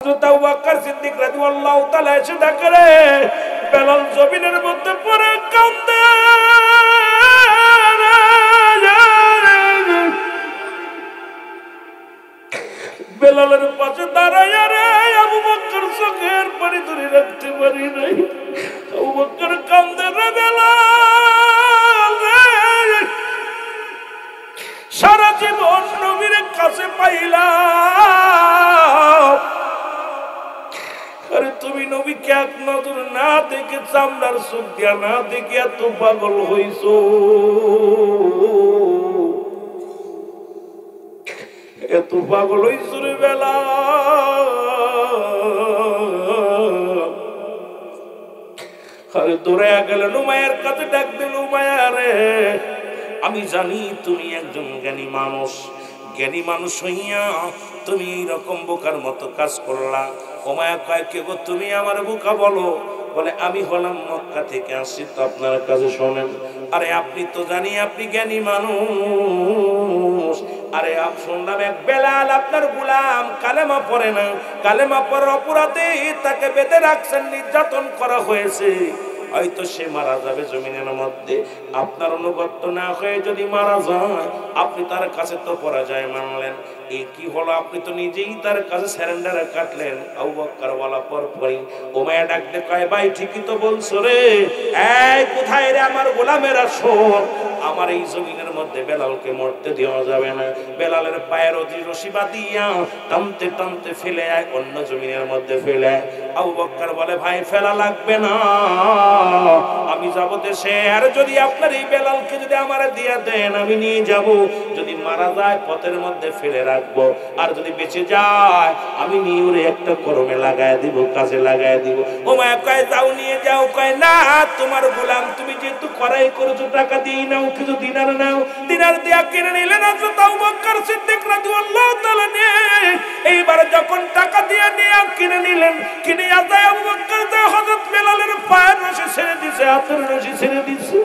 আবু বকর সিদ্দিক রাদিয়াল্লাহু তাআলা এসে ডাকে রে বেলাল জমিনের মধ্যে পড়ে কাঁদে বেলালের পাশে দাঁড়ায় রে আবু বকর চোখের পানি ধরে রাখতে পারি নাই আবু বকর কাঁদে রে বেলাল রে সারা জীবন নবীর কাছে পাইলাম আরে তুমি নবীকে এক নজর না দেখে চামড়ার চোখ দিয়া না দেখে এত পাগল হইছো এত পাগল হইছো রে বেলাল আরে দৌড়ে গেলেন উমাইয়ার কাছে ডাক দিল উমাইয়া রে আমি জানি তুমি একজন জ্ঞানী মানুষ হইয়া তুমি এইরকম বোকার মতো কাজ করলা উমাইয়া কয় কে গো তুমি আমার বোকা বলো বলে আমি হলাম মক্কা থেকে আসছি তো আপনার কাছে শোনেন আরে আপনি তো জানি আপনি জ্ঞানী মানুষ আরে শুনলাম এক বেলাল আপনার গোলাম কালেমা পড়ে না কালেমা পড়ার অপরাধে তাকে বেঁধে রাখছেন নির্যাতন করা হয়েছে হয়তো সে মারা যাবে জমিনের মধ্যে আপনার অনুগত্য না হয়ে যদি মারা যায় আপনি তার কাছে তো পরাজয় মানলেন এই কি হলো আপনি তো নিজেই তার কাছে সারেন্ডার কাটলেন আবু বকর বলা পরপরই উমাইয়া ডাকতে কয় ভাই ঠিকই তো বলছো রে এই কোথায় রে আমার গোলামেরা শোন আমার এই জমিনের মধ্যে বেলালকে মরতে দেওয়া যাবে না বেলালের পায়ের রশি বাঁধিয়া টানতে টানতে ফেলে আয় অন্য জমিনের মধ্যে ফেলে আবু বকর বলে ভাই ফেলা লাগবে না আমি যাব দেশে আর যদি আপনার এই বেলালকে যদি আমারে দিয়া দেন আমি নিয়ে যাব যদি মারা যায় পথের মধ্যে ফেলে রাখবো আর যদি বেঁচে যায় আমি নিয়ে ওরে একটা কর্মে লাগায় দিব কাজে লাগায় দিব উমাইয়া কয় যাও নিয়ে যাও কয় না তোমার গোলাম তুমি যেহেতু করাই করেছো টাকা দিয়ে নাও কিছু দিনার নাও দিনার দিয়া কিনে নিলেন হযরত আবু বকর সিদ্দিক রাদিয়াল্লাহু তাআলা এইবার যখন টাকা দিয়ে নিয়ে কিনে নিলেন কিনে আদায় আবু বকর হযরত বেলালের পায়ের রশি ছেড়ে দিয়েছে হাতের রশি ছেড়ে দিয়েছে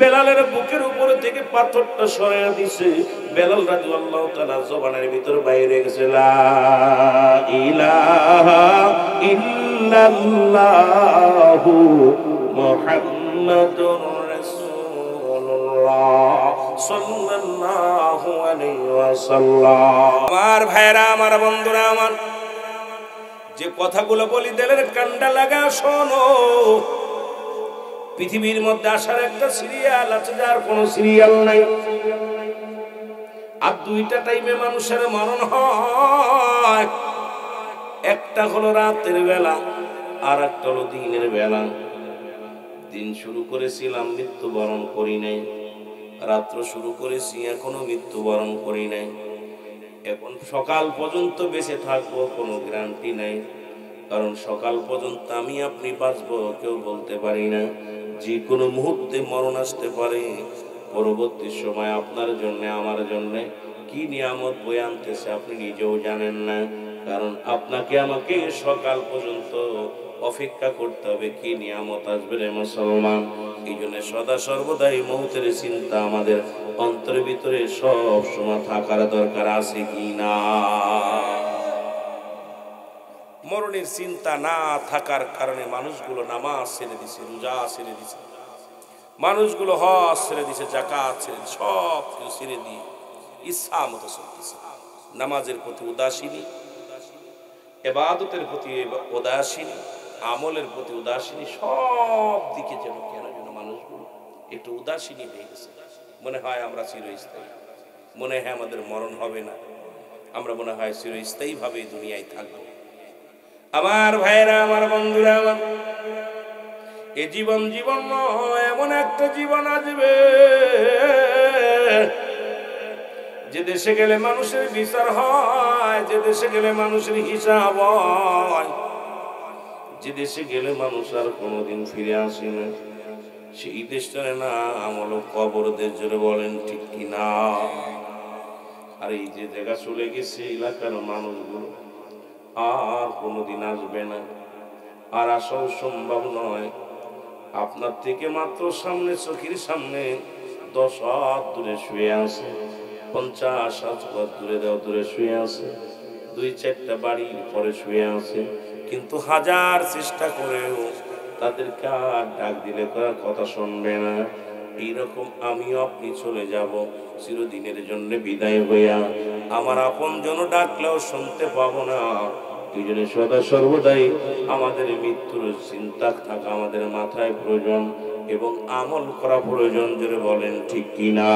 বেলালের বুকের উপরে থেকে পাথরটা সরাইয়া দিছে বেলাল রাদিয়াল্লাহু তাআলা জবানের ভিতর বাইরে গেছে লা ইলাহা ইল্লাল্লাহু মুহাম্মাদুর রাসূলুল্লাহ সাল্লাল্লাহু আলাইহি ওয়াসাল্লাম আমার ভাইরা আমার বন্ধুরা আমার যে কথাগুলো বলি দিলের কান্ডা লাগা শোনো পৃথিবীর মধ্যে আসার একটা সিরিয়াল আছে যার কোনো সিরিয়াল নাই আর দুইটা টাইমে মানুষের মরণ হয় একটা হলো রাতের বেলা আর একটা হলো দিনের বেলা দিন শুরু করেছিলাম মৃত্যুবরণ করি নাই রাত্র শুরু করেছি এখনো মৃত্যুবরণ করি নাই এখন সকাল পর্যন্ত বেঁচে থাকবো কোনো গ্যারান্টি নাই কারণ সকাল পর্যন্ত আমি আপনি বাঁচবো কেউ বলতে পারি না যে কোনো মুহূর্তে মরণ আসতে পারে পরবর্তী সময় আপনার জন্য আমার জন্য কি নিয়ামত বয়ে আনতেছে আপনি নিজেও জানেন না কারণ আপনাকে আমাকে সকাল পর্যন্ত অপেক্ষা করতে হবে কি নিয়ামত আসবে রে মুসলমান এই জন্য সদা সর্বদাই মৌতের চিন্তা আমাদের অন্তরের ভিতরে সব সময় থাকার দরকার আছে কি না মরণের চিন্তা না থাকার কারণে মানুষগুলো নামাজ ছেড়ে দিছে রোজা ছেড়ে দিছে মানুষগুলো হজ ছেড়ে দিছে যাকাত ছেড়ে সব কিছু ছেড়ে দিয়ে ইচ্ছা মতো চলতেছে নামাজের প্রতি উদাসীনী ইবাদতের প্রতি উদাসীনী আমলের প্রতি উদাসীনী সব দিকে যেন কেন মানুষগুলো একটু উদাসীনী হয়ে গেছে মনে হয় আমরা চিরস্থায়ী মনে হয় আমাদের মরণ হবে না আমরা মনে হয় চিরস্থায়ী ভাবে দুনিয়ায় থাকবো আমার ভাইরা আমার বন্ধুরা আমার এই জীবন নয় এমন একটা জীবন আসবে যে দেশে গেলে মানুষের বিচার হয় যে দেশে গেলে মানুষের হিসাব হয় যে দেশে গেলে মানুষ আর কোনোদিন ফিরে আসে না সেই দেশটার নাম হলো কবর দেশ জোরে বলেন ঠিক কিনা আর এই যে জায়গা চলে গেছে এলাকার মানুষগুলো আর কোনোদিন আসবে না আর আসাও সম্ভব নয় আপনার থেকে মাত্র সামনে চোখের সামনে 10 হাত দূরে শুয়ে আছে 50 হাত দূরে শুয়ে আছে দুই চারটা বাড়ির পরে শুয়ে আছে, কিন্তু হাজার চেষ্টা করেও তাদেরকে আর ডাক দিলে কথা শুনবে না। এইরকম আমিও আপনি চলে যাব চিরদিনের জন্য বিদায় হইয়া, আমার আপন জন ডাকলেও শুনতে পাবো না। এই জন্য সদা সর্বদাই আমাদের মৃত্যুর চিন্তা থাকা আমাদের মাথায় প্রয়োজন এবং আমল করা প্রয়োজন। জোরে বলেন ঠিক কিনা?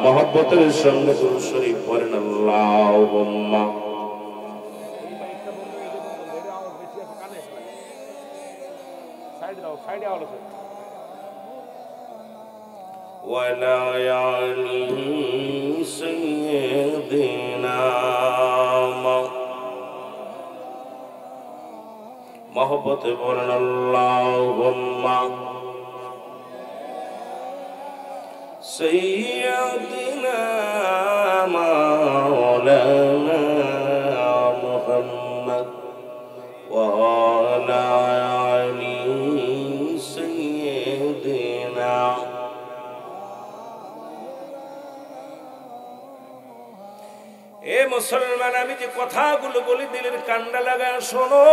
মহব্বতের সঙ্গে দুরূদ শরীফ পড়েন আল্লাহুম্মা ওয়ালা আলি সাইয়্যিদিনা। মহব্বতে বলেন আল্লাহুম্মা সাইয়্যিদিনা মাওলানা মুহাম্মদ ওয়া আলা আলি সাইয়্যিদিনা। এ মুসলমান, আমি যে কথাগুলো বলি দিলের কান্ডা লাগা শোনো।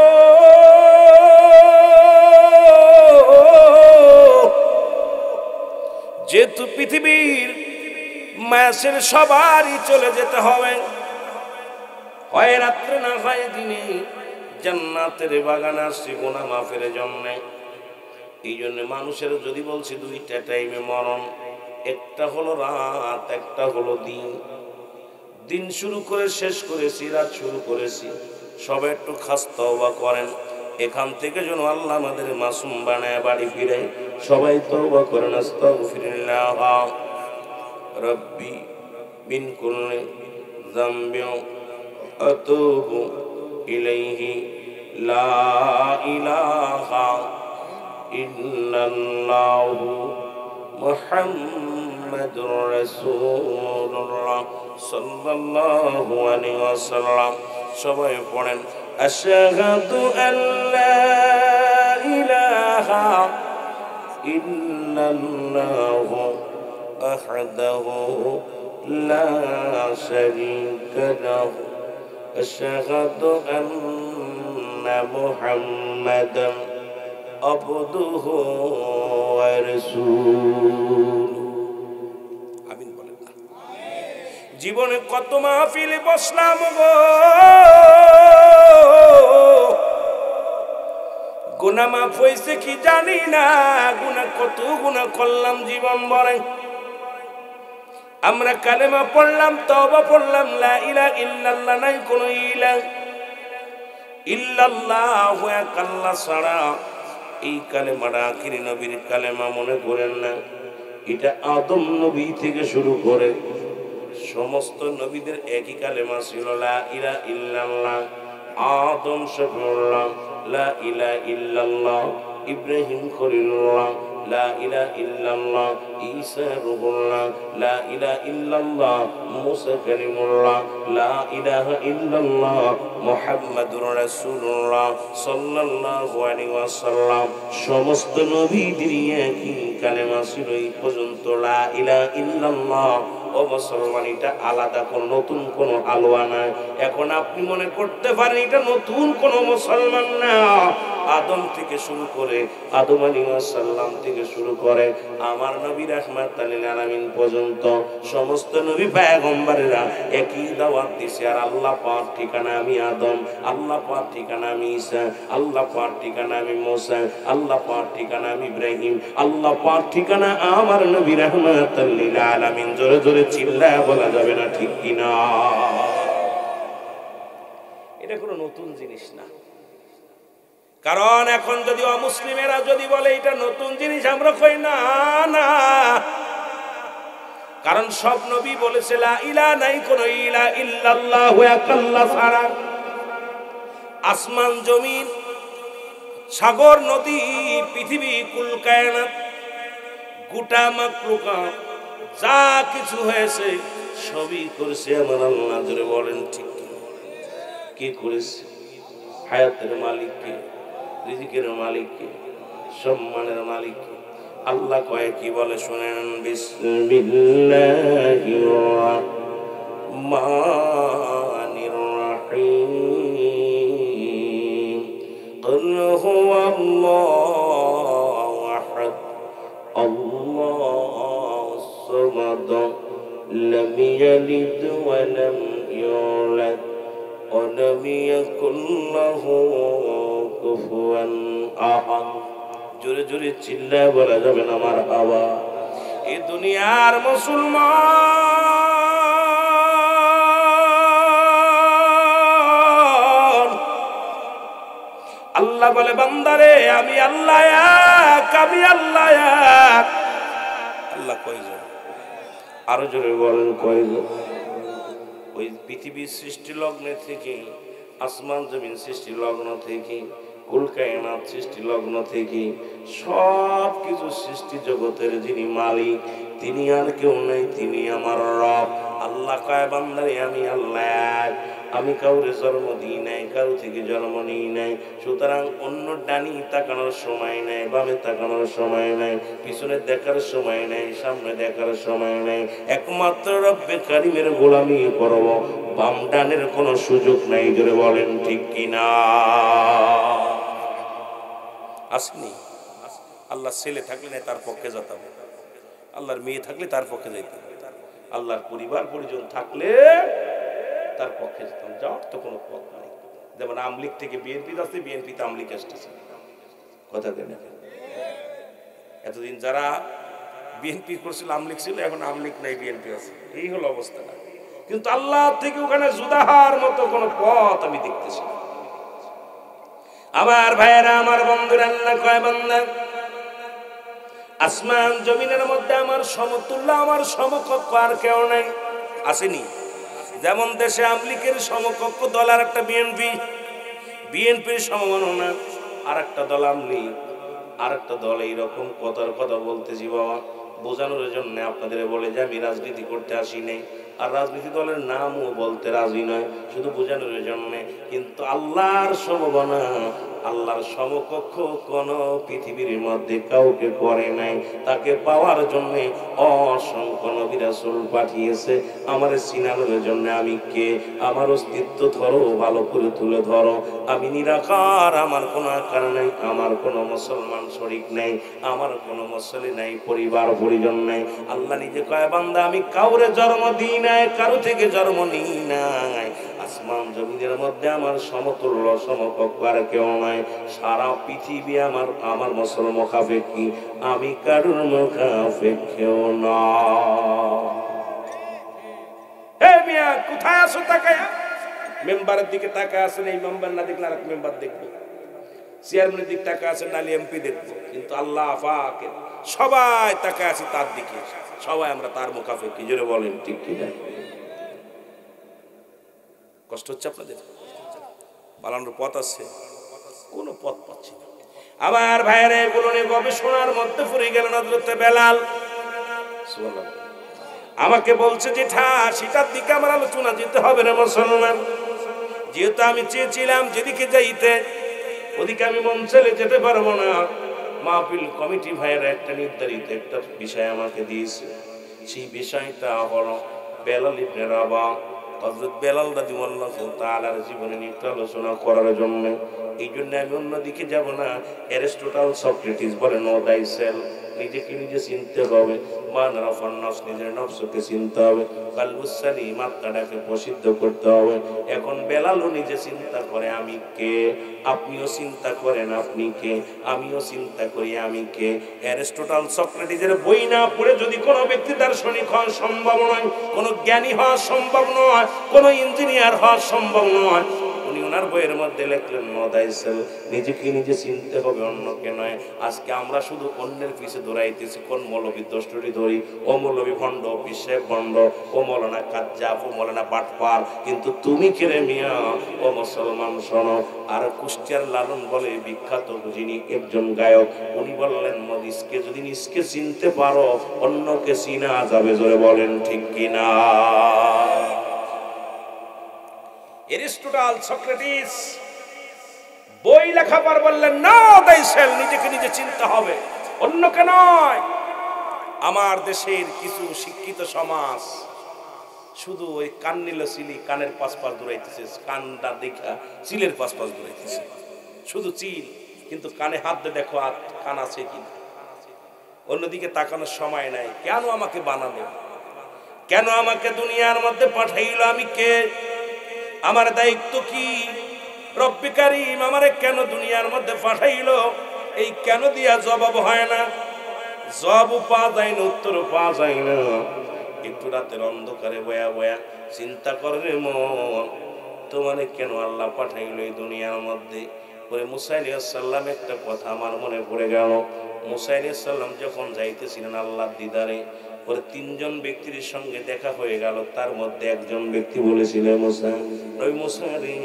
যেহেতু পৃথিবীর মাসের সবারই চলে যেতে হবে, হয় রাত্রে না হয় দিনে, জান্নাতের বাগান আসছে গুনাহ মাফের জন্য। এই জন্য মানুষের যদি বলছি দুইটা টাইমে মরণ, একটা হলো রাত, একটা হলো দিন। দিন শুরু করে শেষ করেছি, রাত শুরু করেছি, সবাই একটু খাস তওবা করেন। এখান থেকে যেন আল্লাহ আমাদের মাসুম বানায় বাড়ি ফিরে। সবাই তওবা করেন, আস্তাগফিরুল্লাহ রব্বি মিন কুল্লি যামবিন আতুবু ইলাইহি লা ইলাহা ইল্লাল্লাহু মুহাম্মাদুর রাসূলুল্লাহ সাল্লাল্লাহু আলাইহি ওয়াসাল্লাম। সবাই পড়েন আশহাদু আল্লা ইলাহা ইল্লাল্লাহু ওয়াহদাহু লা শারীকা লাহু আশহাদু আন্না মুহাম্মাদান আবদুহু ওয়া রাসূলুহু। আমিন বলেন। জীবনে কত মাহফিলে বসলাম গো, গুনাহ মাফ হয়েছে কি জানি না, কত গুনাহ করলাম জীবন ভরে। আমরা কালেমা পড়লাম, তওবা পড়লাম, লা ইলাহা ইল্লাল্লাহ, নাই কোনো ইলাহ ইল্লাল্লাহ এক আল্লাহ ছাড়া। এই কালেমাটা আখিরি নবীর কালেমা, মনে করেন না? এটা আদম নবী থেকে শুরু করে সমস্ত নবীদের একই কালেমা ছিল, লা ইলাহা ইল্লাল্লাহ। আদম শফিউল্লাহ লা ইলাহা ইল্লাল্লাহ, ইব্রাহিম খলিলুল্লাহ লা ইলাহা ইল্লাল্লাহ, ঈসা রূহুল্লাহ লা ইলাহা ইল্লাল্লাহ, মুসা কালিমুল্লাহ লা ইলাহা ইল্লাল্লাহ, মুহাম্মাদুর রাসূলুল্লাহ সাল্লাল্লাহু আলাইহি ওয়াসাল্লাম। সমস্ত নবীদের একই কালেমা ছিল এই পর্যন্ত, লা ইলাহা ইল্লাল্লাহ। ও মুসলমান, এটা আলাদা কোন নতুন কোন আলোয়া নাই। এখন আপনি মনে করতে পারেন এটা নতুন কোন মুসলমান না। আদম থেকে শুরু করে, আদম আলাইহিস সালাম থেকে শুরু করে আমার নবী রাহমাতুল লিল আলামিন পর্যন্ত সমস্ত নবী পয়গম্বরেরা একই দাওয়াত দিয়েছে। আর আল্লাহ পাক ঠিকানা আমি আদম, আল্লাহ পাক ঠিকানা আমি ঈসা, আল্লাহ পাক ঠিকানা আমি মুসা, আল্লাহ পাক ঠিকানা আমি ইব্রাহিম, আল্লাহ পাক ঠিকানা আমার নবী রাহমাতুল লিল আলামিন। জোরে জোরে চিল্লায় বলা যাবে না, ঠিক কিনা? এটা কোনো নতুন জিনিস না। কারণ এখন যদি অমুসলিমেরা যদি বলে এটা নতুন জিনিস, আমরা কই না না, কারণ সব নবী বলেছে লা ইলাহা, নাই কোনো ইলাহা ইল্লাল্লাহু এক আল্লাহ ছাড়া। আসমান জমিন, সাগর নদী, পৃথিবী, কুল কায়নাত, গোটা মাখলুকাত যা কিছু হয়েছে সবই করেছে আমার আল্লাহ। জোরে বলেন ঠিক কি করেছে? হায়াতের মালিক কে? রিজিকের মালিক কে? সম্মানের মালিক কে? আল্লাহ কয়ে কি বলে শুনেন, বিসমিল্লাহির রাহমানির রাহিম। হুয়াল্লাহু আহাদ আল্লাহুস সামাদ লাম ইয়ালিদ ওয়া লাম ইউলাদ ওয়া লাম ইয়াকুল লাহু কুফুয়ান আহাদ। জোরে জোরে চিল্লায় বলা যাবে না মারহাবা। এই দুনিয়ার মুসলমান, আল্লাহ বলে বান্দারে আমি আল্লাহ এক, আমি আল্লাহ এক। আল্লাহ কয়জন? আরো জোরে বলেন কয়জন? ওই পৃথিবীর সৃষ্টি লগ্নে থেকে, আসমান জমিন সৃষ্টি লগ্ন থেকে, কুল কায়নাত সৃষ্টি লগ্ন থেকে সব কিছু সৃষ্টি জগতের যিনি মালিক তিনি আর কেউ নাই, তিনি আমার রব। আল্লাহ কয় বান্দারে আমি আল্লাহ এক, আমি কাউরে জন্ম দিই নাই, কারো থেকে জন্ম নিই নাই। সুতরাং অন্য ডানি তাকানোর সময় নাই, বামে তাকানোর সময় নাই, পিছনে দেখার সময় নাই, সামনে দেখার সময় নাই। একমাত্র রব্বে কারিমের গোলামি করব, বাম ডানের কোনো সুযোগ নাই। জোরে বলেন ঠিক কিনা? আসেনি? আল্লাহ ছেলে থাকলে না তার পক্ষে যেতাম, আল্লাহর মেয়ে থাকলে তার পক্ষে যাইতাম, আল্লাহর পরিবার পরিজন থাকলে তার পক্ষে যেতাম। যাওয়ার তো কোনো পথ নাই। যেমন আমলিগ থেকে বিএনপি যাচ্ছে, বিএনপিতে আমলিগ আসতেছে। কথা দেন, এতদিন যারা বিএনপি করছিল আমলিগ ছিল, এখন আমলিগ নাই বিএনপি আছে, এই হলো অবস্থাটা। কিন্তু আল্লাহ থেকে ওখানে জুদাহার মতো কোনো পথ আমি দেখতেছি না। আমার ভাইয়েরা, আমার বন্ধুরা, আল্লাহ কয় বান্দা আসমান জমিনের মধ্যে আমার সমতুল্য, আমার সমকক্ষ আর কেউ নাই। আসেনি? যেমন দেশে আমলিকের সমকক্ষ দল আর একটা বিএনপি, বিএনপির সমমাননা আর একটা দল আমলিক, আর একটা দল। এইরকম কথার কথা বলতেছি বাবা বোঝানোর জন্য আপনাদের বলে যে আমি রাজনীতি করতে আসি নাই, আর রাজনীতি দলের নামও বলতে রাজি নয়, শুধু বোঝানোর জন্য। কিন্তু আল্লাহর সমবনা, আল্লাহর সমকক্ষ কোন পৃথিবীর মধ্যে কাউকে করে নাই। তাকে পাওয়ার জন্য অসংখ্য নবী রাসূল পাঠিয়েছে। আমার চিনানোর জন্য আমি কে, আমার অস্তিত্ব ধরো, ভালো করে তুলে ধরো। আমি নিরাকার, আমার কোনো আকার নাই, আমার কোনো মুসলমান শরীক নাই, আমার কোনো মুসলি নাই, পরিবার পরিজন নাই। আল্লাহ নিজে কয় বান্দা আমি কাউরে জন্ম দিই নাই, কারো থেকে জন্ম নিই নাই। আসমান জমিনের মধ্যে আমার সমতুল্য সমকক্ষ আর কেউ নাই। সারা পৃথিবী আমার আমার মুসলমান মুখাপেক্ষী, আমি কারোর মুখাপেক্ষীও না। হে মিয়া, কোথায় আছো? তাকায়া মেম্বারের দিকে তাকায় আছেন, এই মেম্বার না দেখলে আরেক মেম্বার দেখবো, চেয়ারম্যানের দিকে তাকায় আছেন, নালি এমপি দেখবো। কিন্তু আল্লাহ পাকের সবাই তাকায় আছে তার দিকে, সবাই আমরা তার মুখাপেক্ষী। জোরে বলেন ঠিক কিনা? কষ্ট হচ্ছে আপনাদের? পালানোর পথ আছে? কোনো পথ পাচ্ছি না। আমার ভাইয়েরা এগুলো নিয়ে গবেষণার মধ্যে পড়ে গেলেন হযরত বেলাল। সুবহানাল্লাহ। আমাকে বলছে যে সেটার দিকে আমার আলোচনা যেতে হবে না মুসলমান। যেহেতু আমি চেয়েছিলাম যেদিকে যাইতে, ওদিকে আমি মন ছেড়ে যেতে পারবো না। মাহফিল কমিটি ভাইয়েরা একটা নির্ধারিত একটা বিষয় আমাকে দিয়েছে। সেই বিষয়টা হলো বেলাল ইবনে রাবাহ, হযরত বেলাল রাদিয়াল্লাহু তাআলার জীবনে নিয়ে আলোচনা করার জন্য। এই জন্য আমি অন্যদিকে যাব না। অ্যারিস্টটল সক্রেটিস বলে নো দাই সেলফ, নিজেকে নিজে চিনতে হবে। মান রাফান নাফস, নিজের নফসকে চিনতে হবে। কালবুস সালিম, আত্মাটাকে প্রসিদ্ধ করতে হবে। এখন বেলালও নিজে চিন্তা করে আমি কে, আপনিও চিন্তা করেন আপনি কে, আমিও চিন্তা করি আমি কে। অ্যারিস্টটল সক্রেটিসের বই না পড়ে যদি কোনো ব্যক্তি দার্শনিক হওয়া সম্ভব নয়, কোনো জ্ঞানী হওয়া সম্ভব নয়, কোনো ইঞ্জিনিয়ার হওয়া সম্ভব নয়। উনি ওনার বইয়ের মধ্যে লিখলেন নো দাই সেলফ, নিজেকে নিজে চিনতে হবে, অন্যকে নয়। আজকে আমরা শুধু অন্যের পিছে দৌড়াইতেছি। কোন মৌলবী দোষটি ধরি, ও মৌলবী ভণ্ড, পিসে ভণ্ড, ও মৌলানা কাজ্জাব, ও মৌলানা বাটপার। কিন্তু তুমি কেরে মিয়া, ও মুসলমান শোনো। আর কুষ্টিয়ার লালন বলে বিখ্যাত যিনি একজন গায়ক, উনি বললেন নিজকে যদি নিজকে চিনতে পারো, অন্যকে চিনা যাবে। জোরে বলেন ঠিক কিনা? অ্যারিস্টটল সক্রেটিস বই লেখাবার বললেন না দাই সেলফ, নিজেকে নিজে চিনতে হবে, অন্যকে নয়। আমার দেশের কিছু শিক্ষিত সমাজ শুধু ওই কান নিল চিলি, কানের পাশ দৌড়াইতেছে, কানটা দেখা চিলের পাশ দৌড়াইতেছে, শুধু চিল। কিন্তু কানে হাত দিয়ে দেখো কান আছে কিনা। অন্যদিকে তাকানোর সময় নাই। কেন আমাকে বানালো, কেন আমাকে দুনিয়ার মধ্যে পাঠাইলো, আমি কে, আমার দায়িত্ব কি, রব্বে কারীম আমারে কেন দুনিয়ার মধ্যে পাঠাইলো, এই কেন দিয়া জবাব হয় না, জবাবও পাওয়া যায় না, উত্তরও পাওয়া যায় না। একটু রাতের অন্ধকারে বয়া বয়া চিন্তা করে মন, তোমারে কেন আল্লাহ পাঠাইলো এই দুনিয়ার মধ্যে। পরে মুসা আলাইহিস সালাম একটা কথা আমার মনে পড়ে গেল। মুসা আলাইহিস সালাম যখন যাইতেছিলেন আল্লাহর দিদারে, পরে তিনজন ব্যক্তির সঙ্গে দেখা হয়ে গেল। তার মধ্যে একজন ব্যক্তি বলেছিল, মুসা, ওই মুসা রে,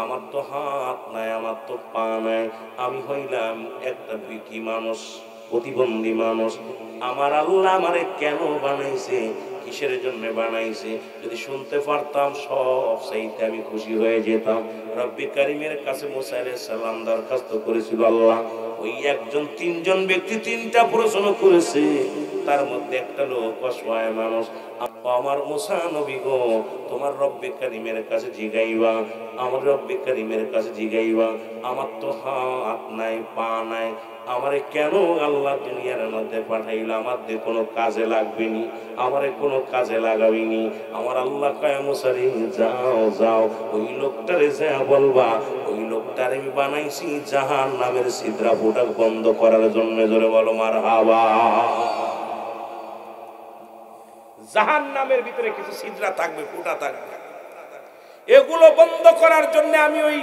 আমার তো হাত নাই, আমার তো পা নাই, আমি হইলাম একটা বিকি মানুষ, প্রতিবন্ধী মানুষ, আমার আল্লাহ আমারে কেন বানাইছে, কিসের জন্য বানাইছে, যদি শুনতে পারতাম সব চাইতে আমি খুশি হয়ে যেতাম। রব্বে কারীমের কাছে মুসা আলাইহিস সালাম দরখাস্ত করেছিল, আল্লাহ ওই একজন তিনজন ব্যক্তি তিনটা প্রশ্ন করেছে, তার মধ্যে একটা লোক অসহায় মানুষ, আমার মুসা নবী গো, তোমার রব্বে কারীমের কাছে জিগাইবা, আমার রব্বে কারীমের কাছে জিগাইবা, আমার তো হাত নাই, পা নাই, আমারে কেন আল্লাহ দুনিয়ার মধ্যে পাঠাইলো, আমার দিয়ে কোনো কাজে লাগবে নি, আমারে কোনো কাজে লাগাবিনি। আমার আল্লাহ কয়, মুসা রে, যাও যাও, ওই লোকটারে যা বলবা, ওই লোকটারে আমি বানাইছি জাহান্নামের ছিদ্রা ফুটা বন্ধ করার জন্য। জোরে বলো মারহাবা। জাহান্নামের ভিতরে কিছু ছিদ্রা থাকবে, ফুটা থাকবে, এগুলো বন্ধ করার জন্য আমি ওই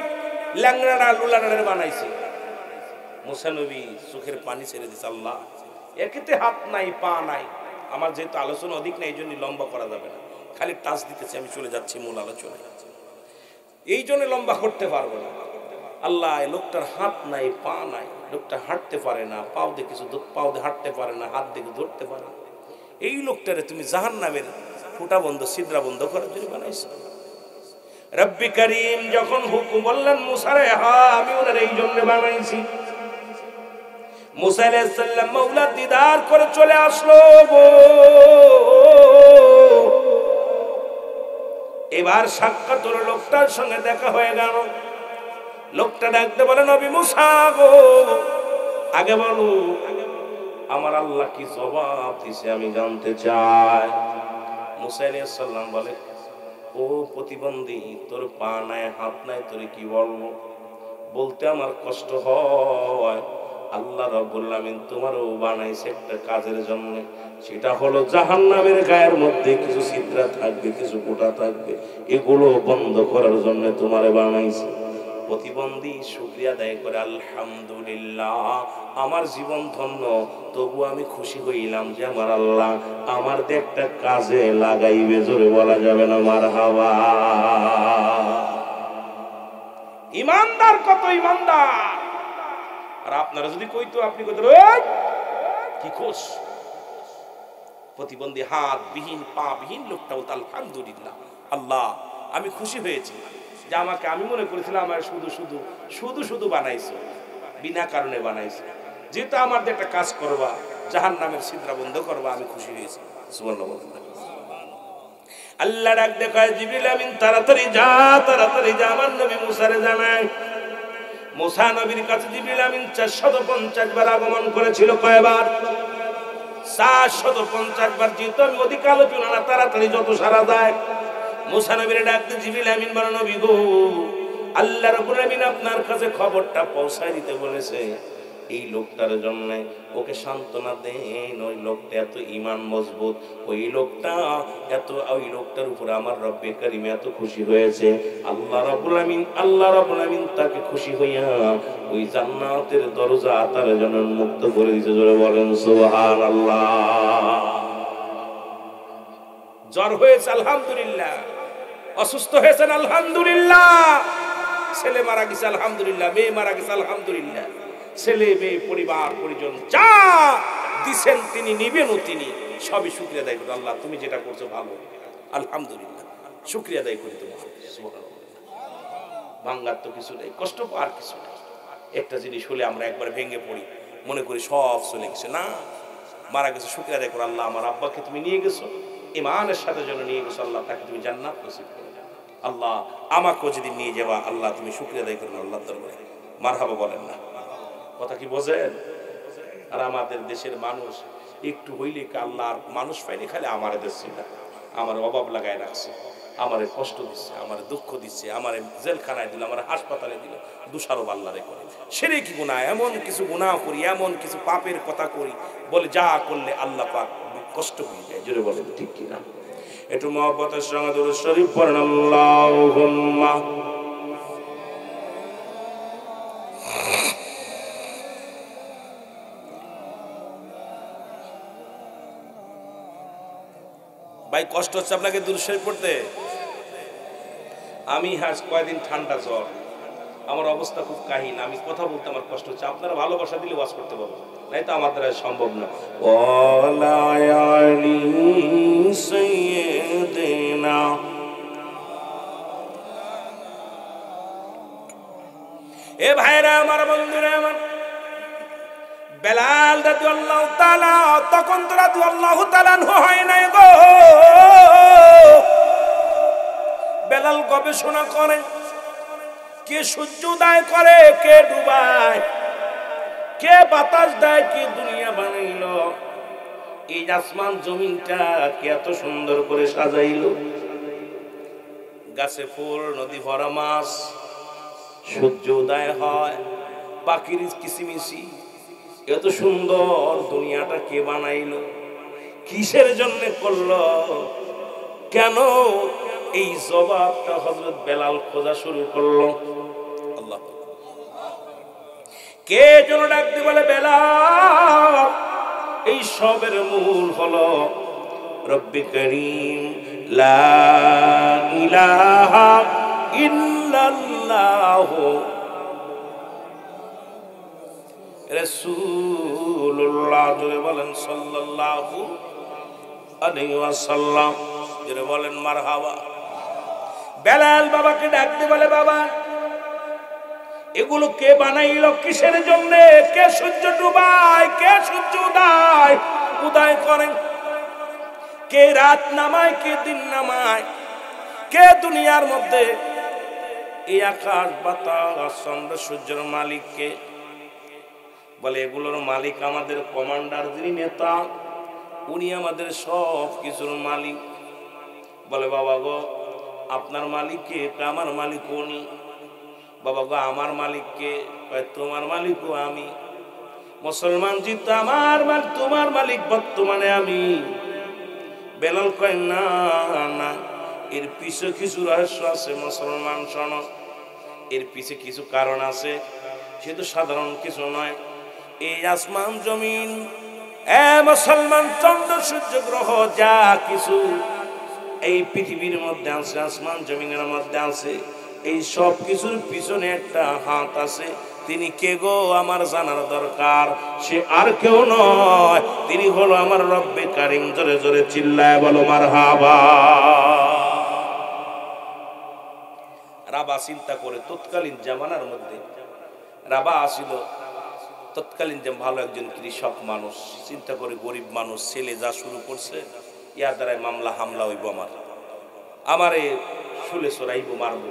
ল্যাংড়া লুলারে বানাইছি। মুসা নবী চোখের পানি ছেড়ে দিচ্ছে, আল্লাহ একেতে হাত নাই, পা নাই, আমার যেহেতু আলোচনা অধিক নাই, এই জন্য লম্বা করা যাবে না, খালি টাচ দিতেছি, আমি চলে যাচ্ছি মূল আলোচনায়, এই জন্য লম্বা করতে পারবো না। আল্লাহ, লোকটার হাত নাই, পা নাই, লোকটা হাঁটতে পারে না, পাও দিয়ে কিছু পাও দিয়ে হাঁটতে পারে না, হাত দিয়ে ধরতে পারে না, এই লোকটারে তুমি জাহান্নামের ফুটা বন্ধ, ছিদ্রা বন্ধ করার জন্য বানাইছো। রব্বে কারীম যখন হুকুম বললেন, মুসা রে, হ্যাঁ আমি ওনার এই জন্য বানাইছি। মুসা আলাইহিস সালাম মাওলার দিদার করে চলে আসলো গো। এবার সাক্ষাৎ হলো, লোকটার সঙ্গে দেখা হয়ে গেল। লোকটা ডাকতে বলে, নবী মুসা গো, আগে বলো আমার আল্লাহ কি জবাব দিছে আমি জানতে চাই। মুসা আলাইহিস সালাম বলে, ও প্রতিবন্ধী, তোর পা নাই, হাত নাই, তোর কি বলবো, বলতে আমার কষ্ট হয়। আল্লাহ রাব্বুল আমিন তোমারও বানাইছে একটা কাজের জন্য, সেটা হলো জাহান্নামের গায়ের মধ্যে কিছু ছিদ্রা থাকবে, কিছু ফোঁটা থাকবে, এগুলো বন্ধ করার জন্য তোমারে বানাইছে। প্রতিবন্ধী শুকরিয়া আদায় করে, আলহামদুলিল্লাহ, আমার জীবন ধন্য, তবু আমি খুশি হইলাম যে আমার আল্লাহ আমার একটা কাজে লাগাইবে। জোরে বলা যাবে না মারহাবা। ইমানদার কত ইমানদার, আর আপনারা যদি কইতো, আপনি কইতেন কি খোশ, প্রতিবন্ধী হাত বিহীন, পা বিহীন লোকটা বলতো, আলহামদুলিল্লাহ, আল্লাহ আমি খুশি হয়েছি যে আমাকে, আমি মনে করেছিলাম আমার শুধু শুধু শুধু শুধু বানাইছো, বিনা কারণে বানাইছো, যেহেতু আমার যে একটা কাজ করবা, জাহান্নামের ছিদ্রা বন্ধ করবা, আমি খুশি হয়েছি। সুবহানাল্লাহ। আল্লাহ ডাক দেখায়, জিবরিল আমিন তাড়াতাড়ি যা, তাড়াতাড়ি যা, আমার নবী মুসারে জানায়। মুসা নবীর কাছে জিবরিল আমিন 450 বার আগমন করেছিল। কয়বার? 450 বার। যেহেতু আমি অধিক আলোচনা না, তাড়াতাড়ি যত সারা যায়। মুসা নবীর ডাকতে জিবরিল আমিন বলে, নবী গো, আল্লাহ রাব্বুল আমিন আপনার কাছে খবরটা পৌঁছায় দিতে বলেছে। এই লোকটার জন্য ওকে সান্ত্বনা দেন, ওই লোকটা এত ঈমান মজবুত, ওই লোকটার উপরে আমার রব্বে কারীম এত খুশি হয়েছে। আল্লাহ রাব্বুল আমিন তাকে খুশি হইয়া ওই জান্নাতের দরজা তার জন্য মুক্ত করে দিয়েছে। জোরে বলেন সুবহানাল্লাহ। জ্বর হয়েছে আলহামদুলিল্লাহ, অসুস্থ হয়েছেন আলহামদুলিল্লাহ, ছেলে মারা গেছে আলহামদুলিল্লাহ, মেয়ে মারা গেছে আলহামদুলিল্লাহ, ছেলে মেয়ে পরিবার পরিজন যা দিছেন তিনি নিবেন, তিনি সবই শুকরিয়া আদায় করি। আল্লাহ তুমি যেটা করছো ভালো, আলহামদুলিল্লাহ, শুকরিয়া আদায় করি তোমার। ভাঙ্গার তো কিছু নেই, কষ্ট পাওয়ার কিছু নেই। একটা জিনিস হলে আমরা একবার ভেঙে পড়ি, মনে করি সব চলে গেছে। না, মারা গেছে, শুকরিয়া আদায় করো। আল্লাহ আমার আব্বাকে তুমি নিয়ে গেছো, ঈমানের সাথে যেন নিয়ে গেছো, আল্লাহ তাকে তুমি জান্নাত নসিব করো। আল্লাহ আমাকেও যদি নিয়ে যাওয়া, আল্লাহ তুমি শুকরিয়া আদায় করো আল্লাহর দরবারে। মারহাবা বলেন না? কথা কি বোঝেন? আর আমাদের দেশের মানুষ একটু হইলে আল্লাহ মানুষ পাইনি, খালি আমার দেশে না, আমার অভাব লাগায় রাখছে, আমারে কষ্ট দিচ্ছে, আমার দুঃখ দিচ্ছে, আমার জেলখানায় দিল, আমার হাসপাতালে দিল, দুষারোপ আল্লাহরে করে। সেরে কি গুনাহ, এমন কিছু গুনাহ করি, এমন কিছু পাপের কথা করি, বলে যা করলে আল্লাহ পাক কষ্ট হয়ে যায়। জোরে বলেন ঠিক কিনা? একটু মহব্বতের সঙ্গে দুরূদ শরীফ পড়েন। আল্লাহুম্মা ভাই কষ্ট হচ্ছে আপনাকে দুরূদ শরীফ পড়তে? আমি আজ কয়দিন ঠান্ডা জ্বর, আমার অবস্থা খুব কাহিল, আমি কথা বলতে আমার কষ্ট হচ্ছে। আপনারা ভালোবাসা দিলে ওয়াজ করতে পারবো, নাই তো আমার দ্বারা সম্ভব না। এ ভাইরা আমার, বন্ধুরা আমার, বেলাল রাদিয়াল্লাহু তাআলা তখন তো রাদিয়াল্লাহু তাআলা হয় নাই গো। বেলাল গবেষণা করে, কে সূর্য উদয় করে, কে ডুবায়, কে বাতাস দেয়, কে দুনিয়া বানাইল, এই আসমান জমিনটা কে এত সুন্দর করে সাজাইল, গাছে ফুল, নদী ভরা মাছ, সূর্য উদয় হয়, পাখির কিচিমিচি, এত সুন্দর দুনিয়াটা কে বানাইল, কিসের জন্য করলো, কেন? এই জবাবটা হযরত বেলাল খোঁজা শুরু করলো। আল্লাহ কে যেন ডাক দিয়ে বলে, বেলাল, এই সবের মূল হলো রব্বে করিম লা ইলাহা ইল্লাল্লাহ রাসূলুল্লাহ, জোরে বলেন সাল্লাল্লাহু আলাইহি ওয়াসাল্লাম, জোরে বলেন মারহাবা। বেলাল বাবাকে ডাক দিয়ে বলে, বাবা, এগুলো কে বানাইলো, কিসের জন্য? কে সূর্য ডুবায়, কে সূর্য উদয় করেন, কে রাত নামায়, কে দিন নামায়, কে দুনিয়ার মধ্যে এই আকাশ বাতাস চন্দ্র সূর্যের মালিক কে? বলে এগুলোর মালিক আমাদের কমান্ডার, যিনি নেতা, উনি আমাদের সব কিছুর মালিক। বলে বাবা গো, আপনার মালিক কে? আমার মালিক উনি। বাবা গো, আমার মালিক কে? তোমার মালিকও আমি। মুসলমান জিত আমার মালিক, তোমার মালিক বর্তমানে আমি। বেলাল কয়, না না, এর পিছে কিছু রহস্য আছে মুসলমান, শোনো, এর পিছে কিছু কারণ আছে, সে তো সাধারণ কিছু নয়। এই আসমান জমিন, মুসলমান, চন্দ্র সূর্য গ্রহ যা কিছু এই পৃথিবীর মধ্যে আছে, আসমান জমিনের মধ্যে আছে, এই সব কিছুর পিছনে একটা হাত আছে। তিনি কে গো আমার জানার দরকার। সে আর কেউ নয়, তিনি হলো আমার রব্বে কারিম। জোরে জোরে চিল্লায় বলো মারহাবা। রাবা চিন্তা করে, তৎকালীন জামানার মধ্যে রাবা আসিল, তৎকালীন যে ভালো একজন কৃষক মানুষ, চিন্তা করে গরিব মানুষ, ছেলে যা শুরু করছে, ইয়ার দ্বারাই মামলা হামলা হইব, আমারে শুলে চড়াইব, মারবো,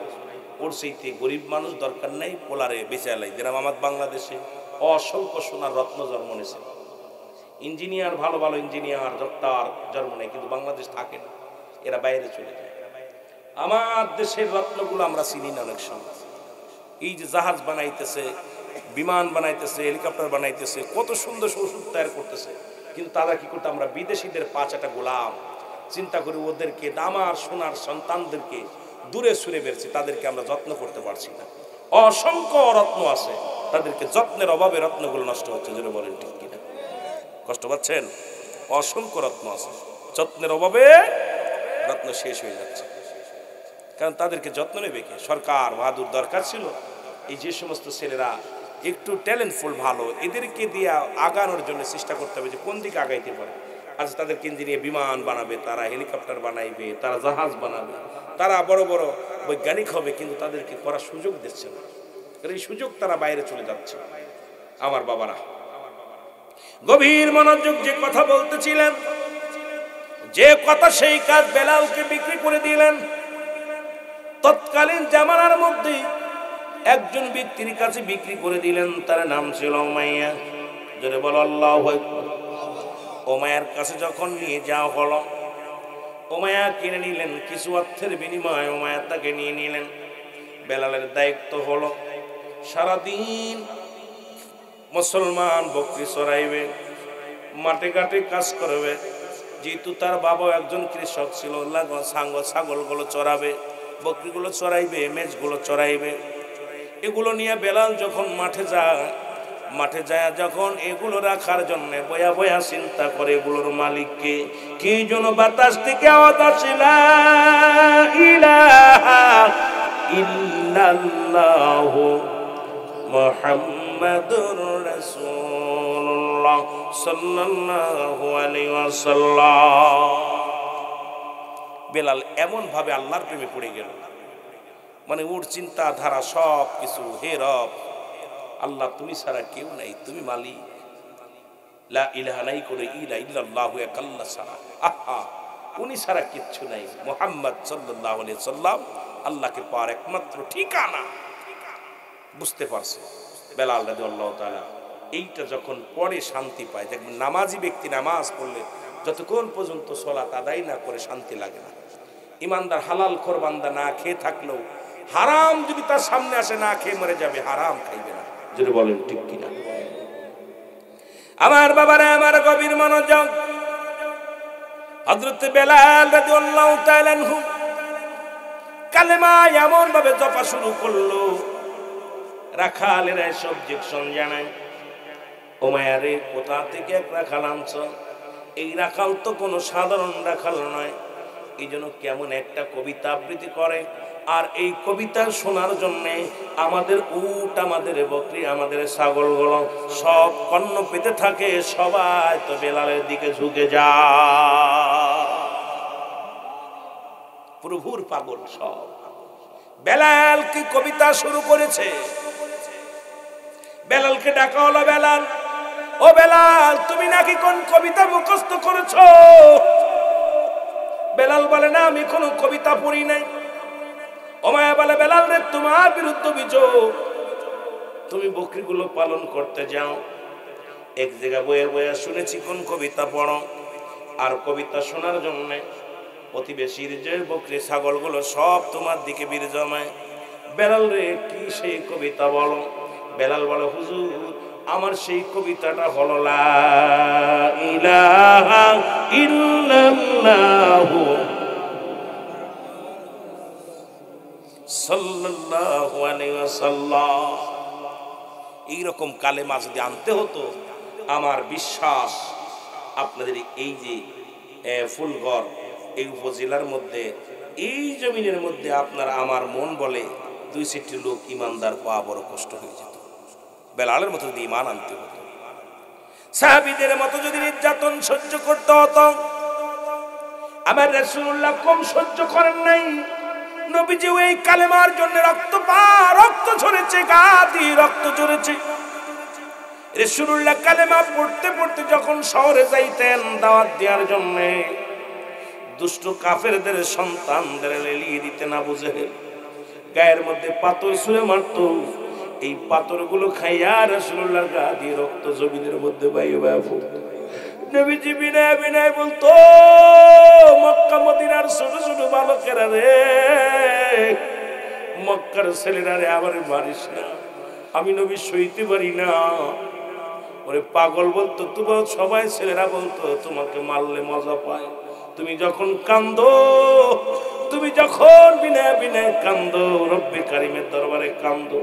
পড়ছেইতে গরিব মানুষ, দরকার নাই, পোলারে বেঁচে এলাই যেরকম আমার বাংলাদেশে অসংখ্য সোনার রত্ন জন্ম নিয়েছে, ইঞ্জিনিয়ার, ভালো ভালো ইঞ্জিনিয়ার, ডক্টর জন্ম নেয়, কিন্তু বাংলাদেশ থাকে না, এরা বাইরে চলে যায়। আমার দেশের রত্নগুলো আমরা চিনি না অনেক সময়। এই যে জাহাজ বানাইতেছে, বিমান বানাইতেছে, হেলিকপ্টার বানাইতেছে, কত সুন্দর ওষুধ তৈরি করতেছে, কিন্তু তারা কি করতে, আমরা বিদেশিদের পাঁচাটা গোলাম। চিন্তা করি ওদেরকে, আমার সোনার সন্তানদেরকে দূরে সরে বেরছে, তাদেরকে আমরা যত্ন করতে পারছি না। অসংখ্য রত্ন আছে, তাদেরকে যত্নের অভাবে রত্নগুলো নষ্ট হচ্ছে। যেটা বলেন ঠিক কিনা? কষ্ট পাচ্ছেন? অসংখ্য রত্ন আছে, যত্নের অভাবে রত্ন শেষ হয়ে যাচ্ছে, কারণ তাদেরকে যত্ন নেবে কে? সরকার বাহাদুর দরকার ছিল এই যে সমস্ত ছেলেরা একটু ট্যালেন্টফুল, ভালো, এদেরকে দিয়ে আগানোর জন্য চেষ্টা করতে হবে যে কোন দিকে আগাইতে পারে। আজ তাদেরকে ইঞ্জিনিয়ার, বিমান বানাবে, তারা হেলিকপ্টার বানাইবে, তারা জাহাজ বানাবে, তারা বড় বড় বৈজ্ঞানিক হবে, কিন্তু তাদেরকে করার সুযোগ দিচ্ছে না। এই সুযোগ তারা বাইরে চলে যাচ্ছে। আমার বাবারা গভীর মনোযোগ যে কথা বলতেছিলেন, যে কথা সেই কাজ বেলালকে বিক্রি করে দিলেন। তৎকালীন জামানার মধ্যে একজন ব্যক্তির কাছে বিক্রি করে দিলেন, তার নাম ছিল উমাইয়া। জোরে বলো আল্লাহু আকবার। উমাইয়ার কাছে যখন নিয়ে যাওয়া হলো, উমাইয়া কিনে নিলেন, কিছু অর্থের বিনিময়ে উমাইয়া তাকে নিয়ে নিলেন। বেলালের দায়িত্ব হলো সারাদিন মুসলমান বকরি চড়াইবে, মাঠে ঘাটে কাজ করবে। যেহেতু তার বাবা একজন কৃষক ছিল, ছাগলগুলো চড়াবে, বকরিগুলো চড়াইবে, মেজগুলো চড়াইবে। এগুলো নিয়ে বেলাল যখন মাঠে যায় যখন এগুলো রাখার জন্য বয়া বয়া চিন্তা করে এগুলোর মালিককে, কি যেন বাতাস থেকে আওয়াজ আসে, লা ইলাহা ইল্লাল্লাহু মুহাম্মাদুর রাসূলুল্লাহ সাল্লাল্লাহু আলাইহি ওয়াসাল্লাম। বেলাল এমন ভাবে আল্লাহর প্রেমে পড়ে গেল, মানে ওর চিন্তা ধারা সব কিছু, হে রব আল্লাহ তুমি ছাড়া কেউ নাই, তুমি মালিক, লা ইলাহা নাই করে ইলা ইল্লাল্লাহু এক আল্লাহ ছাড়া, আহা উনি ছাড়া কিচ্ছু নাই। মুহাম্মদ সাল্লাল্লাহু আলাইহি সাল্লাম আল্লাহকে পাওয়ার একমাত্র ঠিকানা বুঝতে পারছে বেলাল রাদিয়াল্লাহু তাআলা। এইটা যখন পড়ে শান্তি পায়। দেখবেন নামাজি ব্যক্তি নামাজ পড়লে যতক্ষণ পর্যন্ত সালাত আদায় না করে শান্তি লাগে না। ইমানদার হালাল খোর বান্দা না খেয়ে থাকলেও হারাম যদি তার সামনে আসে না খেয়ে মরে যাবে, হারাম খাইবে না। যদি বলেন ঠিক কিনা? আমার বাবারা, আমার গভীর মনোযোগ। হযরত বেলাল রাদিয়াল্লাহু তাআলা আনহু কালেমা এমন ভাবে জপা শুরু করলো, রাখালেরা এসব অবজেকশন জানায়, উমাইয়া রে কোথা থেকে এক রাখাল আনছ? এই রাখাল তো কোনো সাধারণ রাখাল নয়। এই জন্য কেমন একটা কবিতা আবৃত্তি করে, আর এই কবিতা শোনার জন্যে আমাদের উট, আমাদের বকরি, আমাদের ছাগলগুলো সব কর্ণ পেতে থাকে, সবাই তো বেলালের দিকে ঝুঁকে যায়। প্রভুর পাগল সব। বেলাল কি কবিতা শুরু করেছে? বেলালকে ডাকা হলো, বেলাল ও বেলাল তুমি নাকি কোন কবিতা মুখস্থ করেছো? বেলাল বলে না, আমি কোন কবিতা পড়ি নাই। উমাইয়া বলে, বেলাল রে তোমার বিরুদ্ধে অভিযোগ, তুমি বকরিগুলো পালন করতে যাও, এক জায়গা বয়ে বয়ে শুনেছি কোন কবিতা পড়ো, আর কবিতা শোনার জন্য প্রতিবেশীর যে বকরি ছাগলগুলো সব তোমার দিকে বীর জমায়। বেলাল রে কি সেই কবিতা বলো? বেলাল বলে, হুজুর আমার সেই কবিতাটা হলো লা ইলাহা ইল্লাল্লাহু সাল্লাল্লাহু আলাইহি ওয়াসাল্লাম। এইরকম কালেমা যদি আনতে হতো, আমার বিশ্বাস আপনাদের এই যে ফুলগড় এই উপজেলার মধ্যে, এই জমিনের মধ্যে আপনার আমার মন বলে 2-4টি লোক ইমানদার পাওয়া বড় কষ্ট হয়ে যেত। বেলালের মতো যদি ইমান আনতে হতো, সাহাবীদের মতো যদি নির্যাতন সহ্য করতে হতো, আমার রাসূলুল্লাহ কম সহ্য করেন নাই। নবীজি ওই কালেমার জন্য রক্ত ঝরেছে, গা দিয়ে রক্ত ঝরেছে। রাসূলুল্লাহ কালেমা পড়তে পড়তে যখন শহরে যাইতেন দাওয়াত দেওয়ার জন্য, দুষ্ট কাফেরদের সন্তানদের লেলিয়ে দিতেন আবু জেহেল, গায়ের মধ্যে পাথর ছুঁড়ে মারত। এই পাথরগুলো খাইয়া রাসূলুল্লাহর গা দিয়ে রক্ত জমিনের মধ্যে বাইরে বাইরে পড়ত। নবীজি বিনয় বিনয় বলতো, মক্কা মদিনার ছোট ছোট বালকেরা রে, মক্কার ছেলেরা রে, আবার মারিস না, আমি নবী সইতে পারি না। ওরে পাগল বলতো, তোমার সবাই ছেলেরা বলতো তোমাকে মারলে মজা পায়। তুমি যখন কান্দো, তুমি যখন বিনয় বিনয় কান্দো, রব্বে কারিমের দরবারে কান্দো,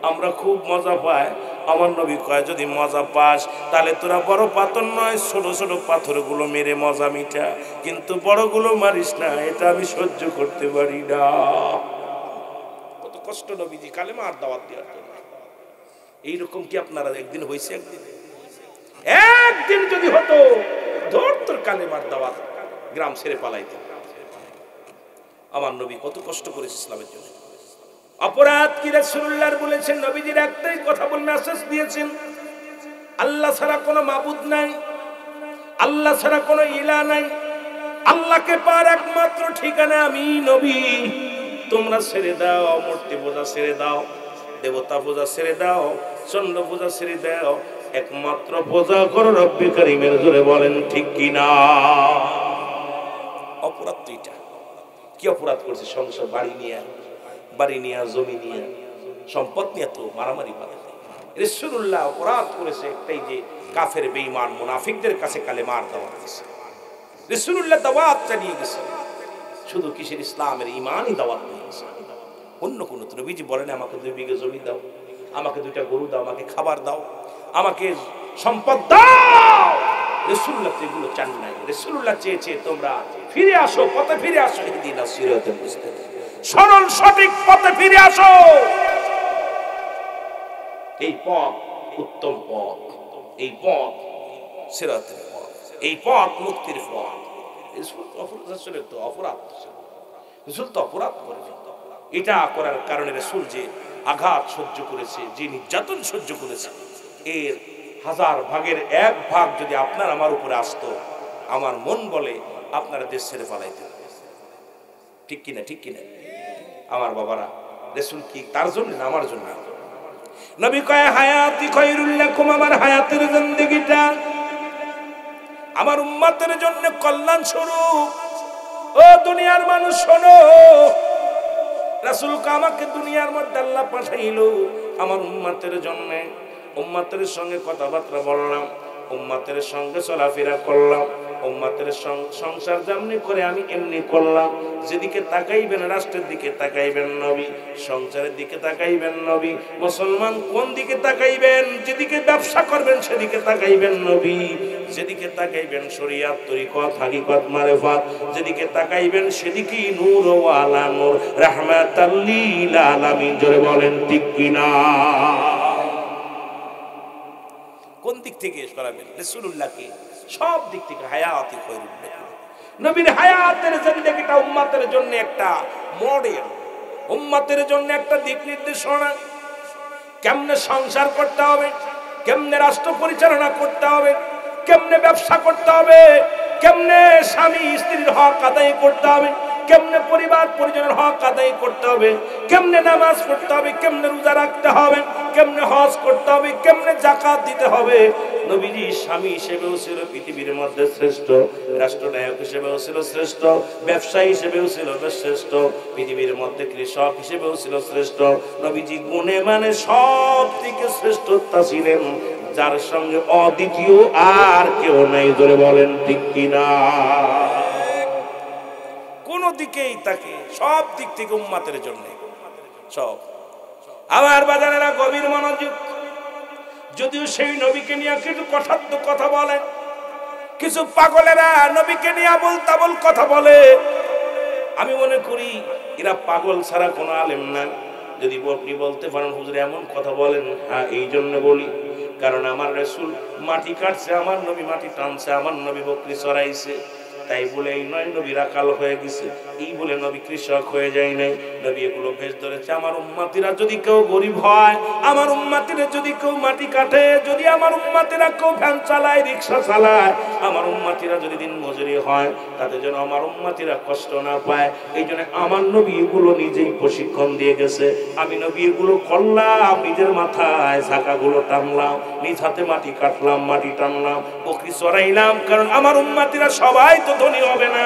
আমরা খুব মজা পাই। আমার নবী কয়, যদি মজা পাস তাহলে তোরা বড় পাথর নয়, ছোট ছোট পাথরগুলো মেরে মজা মিটা, কিন্তু বড়গুলো মারিস না, এটা আমি সহ্য করতে পারি না। কত কষ্ট নবীজি কালেমা আর দাওয়াত দেওয়ার জন্য। এইরকম কি আপনারা একদিন হয়েছে? একদিন যদি হতো, ধর তোর কালেমার দাওয়াত, গ্রাম ছেড়ে পালাইতে। আমার নবী কত কষ্ট করেছে ইসলামের জন্য। অপরাধ কি রাসূলুল্লাহ বলেছেন, নবীজির একটাই কথা বলে মেসেজ দিয়েছেন, আল্লাহ ছাড়া কোনো মাবুদ নাই, আল্লাহ ছাড়া কোনো ইলাহ নাই, আল্লাহকে পাওয়ার একমাত্র ঠিকানা আমি নবী। তোমরা ছেড়ে দাও, মূর্তি পূজা ছেড়ে দাও, দেবতা পূজা ছেড়ে দাও, চন্দ্র পূজা ছেড়ে দাও, একমাত্র পূজা করো রব্বি কারীমের। জোরে বলেন ঠিক কিনা? অপরাধ তো এটা। কি অপরাধ করছে? সংসার, বাড়ি নিয়ে, জমি নিয়ে, সম্পদ নিয়ে তো মারামারি বাঁধে। রাসূলুল্লাহ অপরাধ করেছে একটাই, যে কাফের বেঈমান মুনাফিকদের কাছে কালেমার দাওয়াত দিয়েছে। রাসূলুল্লাহ দাওয়াত চালিয়ে গেছে, শুধু কিসের? ইসলামের, ঈমানই দাওয়াত নিয়ে গেছে। অন্য কোন নবীজি বলেন আমাকে 2 বিঘা জমি দাও, আমাকে 2টা গরু দাও, আমাকে খাবার দাও, আমাকে সম্পদ দাও। রাসূলুল্লাহ এগুলো চান নাই। রাসূলুল্লাহ চেয়েছে তোমরা ফিরে আসো, পথে ফিরে আসো, ইহদিনাস সিরাতাল মুস্তাকিম, সরল সঠিক পথে ফিরে আসো। এই পথ উত্তম পথ, এই পথ সিরাতের পথ, এই পথ মুক্তির পথ। রাসূলের তো অপরাধ, রাসূল তো অপরাধ করেছে। এটা করার কারণে রাসূল যে আঘাত সহ্য করেছে, যে নির্যাতন সহ্য করেছে, এর 1000 ভাগের 1 ভাগ যদি আপনার আমার উপরে আসতো, আমার মন বলে আপনারা দেশ ছেড়ে পালাইতেন। ঠিক কিনা? ঠিক কিনা? আমার বাবারা, রাসূল কি তার জন্য না আমার জন্য? নবী কয় হায়াতি খায়রুল লাকুম, আমার হায়াতের জিন্দেগিটা আমার উম্মতের জন্য কল্যাণ স্বরূপ। ও দুনিয়ার মানুষ শোনো, রাসূলকে আমাকে দুনিয়ার মধ্যে আল্লাহ পাঠাইলো আমার উম্মতের জন্য। উম্মতের সঙ্গে কথাবার্তা বললাম, উম্মতের সঙ্গে চলাফেরা করলাম, উম্মতের সংসার যেমনি করে আমি এমনি করলাম। যেদিকে তাকাইবেন রাষ্ট্রের দিকে তাকাইবেন নবী, সংসারের দিকে তাকাইবেন নবী। মুসলমান কোন দিকে তাকাইবেন? যেদিকে ব্যবসা করবেন সেদিকে তাকাইবেন নবী, যেদিকে তাকাইবেন শরীয়ত, তরিকত, হাকিকত, মারিফাত, যেদিকে তাকাইবেন সেদিকেই নূর ও আলা নূর, রাহমাতাল লিল আলামিন। জোরে বলেন ঠিক কিনা? কোন দিক থেকে সরাবেন? রাসূলুল্লাহকে সব দিক থেকে হায়াতি খায়রুল লাকুম। নবীর হায়াতের জিন্দেগিটা উম্মতের জন্য একটা মডেল, উম্মতের জন্য একটা দিক নির্দেশনা। কেমনে সংসার করতে হবে, কেমনে রাষ্ট্র পরিচালনা করতে হবে, কেমনে ব্যবসা করতে হবে, কেমনে স্বামী স্ত্রীর হক আদায় করতে হবে, কেমনে পরিবার পরিজনের হক আদায় করতে হবে, কেমনে নামাজ পড়তে হবে, কেমনে রোজা রাখতে হবে, কেমনে হজ করতে হবে, কেমনে যাকাত দিতে হবে। নবীজি স্বামী হিসেবেও ছিল পৃথিবীর মধ্যে শ্রেষ্ঠ, রাষ্ট্রনায়ক হিসেবেও ছিল শ্রেষ্ঠ, ব্যবসায়ী হিসেবেও ছিল শ্রেষ্ঠ, পৃথিবীর মধ্যে কৃষক হিসেবেও ছিল শ্রেষ্ঠ। নবীজি গুণে মানে সব থেকে শ্রেষ্ঠতা ছিলেন, যার সঙ্গে অদ্বিতীয় আর কেউ নাই। ধরে বলেন ঠিক কিনা? কোন দিকেই তাকে, সব দিক থেকে উম্মতের জন্য সব। আমার বাজারেরা গভীর মনোযোগ। যদিও সেই নবীকে নিয়ে কিছু কটাক্ষ কথা বলে, কিছু পাগলেরা নবীকে নিয়ে আবোল তাবোল কথা বলে, আমি মনে করি এরা পাগল ছাড়া কোনো আলেম না। যদি আপনি বলতে পারেন হুজুর এমন কথা বলেন, হ্যাঁ এই জন্য বলি, কারণ আমার রাসূল মাটি কাটছে, আমার নবী মাটি টানছে, আমার নবী বকরি চড়াইছে। তাই বলে এই নয় নবী রাখাল হয়ে গেছে, এই বলে নবী কৃষক হয়ে যায় নাই। নবী এগুলো ভেস ধরেছে। আমার উম্মতিরা যদি কেউ গরিব হয়, আমার উম্মতিরা যদি কেউ মাটি কাটে, যদি আমার উম্মতিরা কেউ ভ্যান চালায়, রিক্সা চালায়, আমার উম্মতিরা যদি দিন মজুরি হয়, তাতে যেন আমার উম্মতিরা কষ্ট না পায়। এই জন্য আমার নবী এগুলো নিজেই প্রশিক্ষণ দিয়ে গেছে। আমি নবী এগুলো করলাম, নিজের মাথায় চাকাগুলো টানলাম, নিজ হাতে মাটি কাটলাম, মাটি টানলাম, বকরি চড়াইলাম। কারণ আমার উম্মতিরা সবাই তো ধনী হবে না,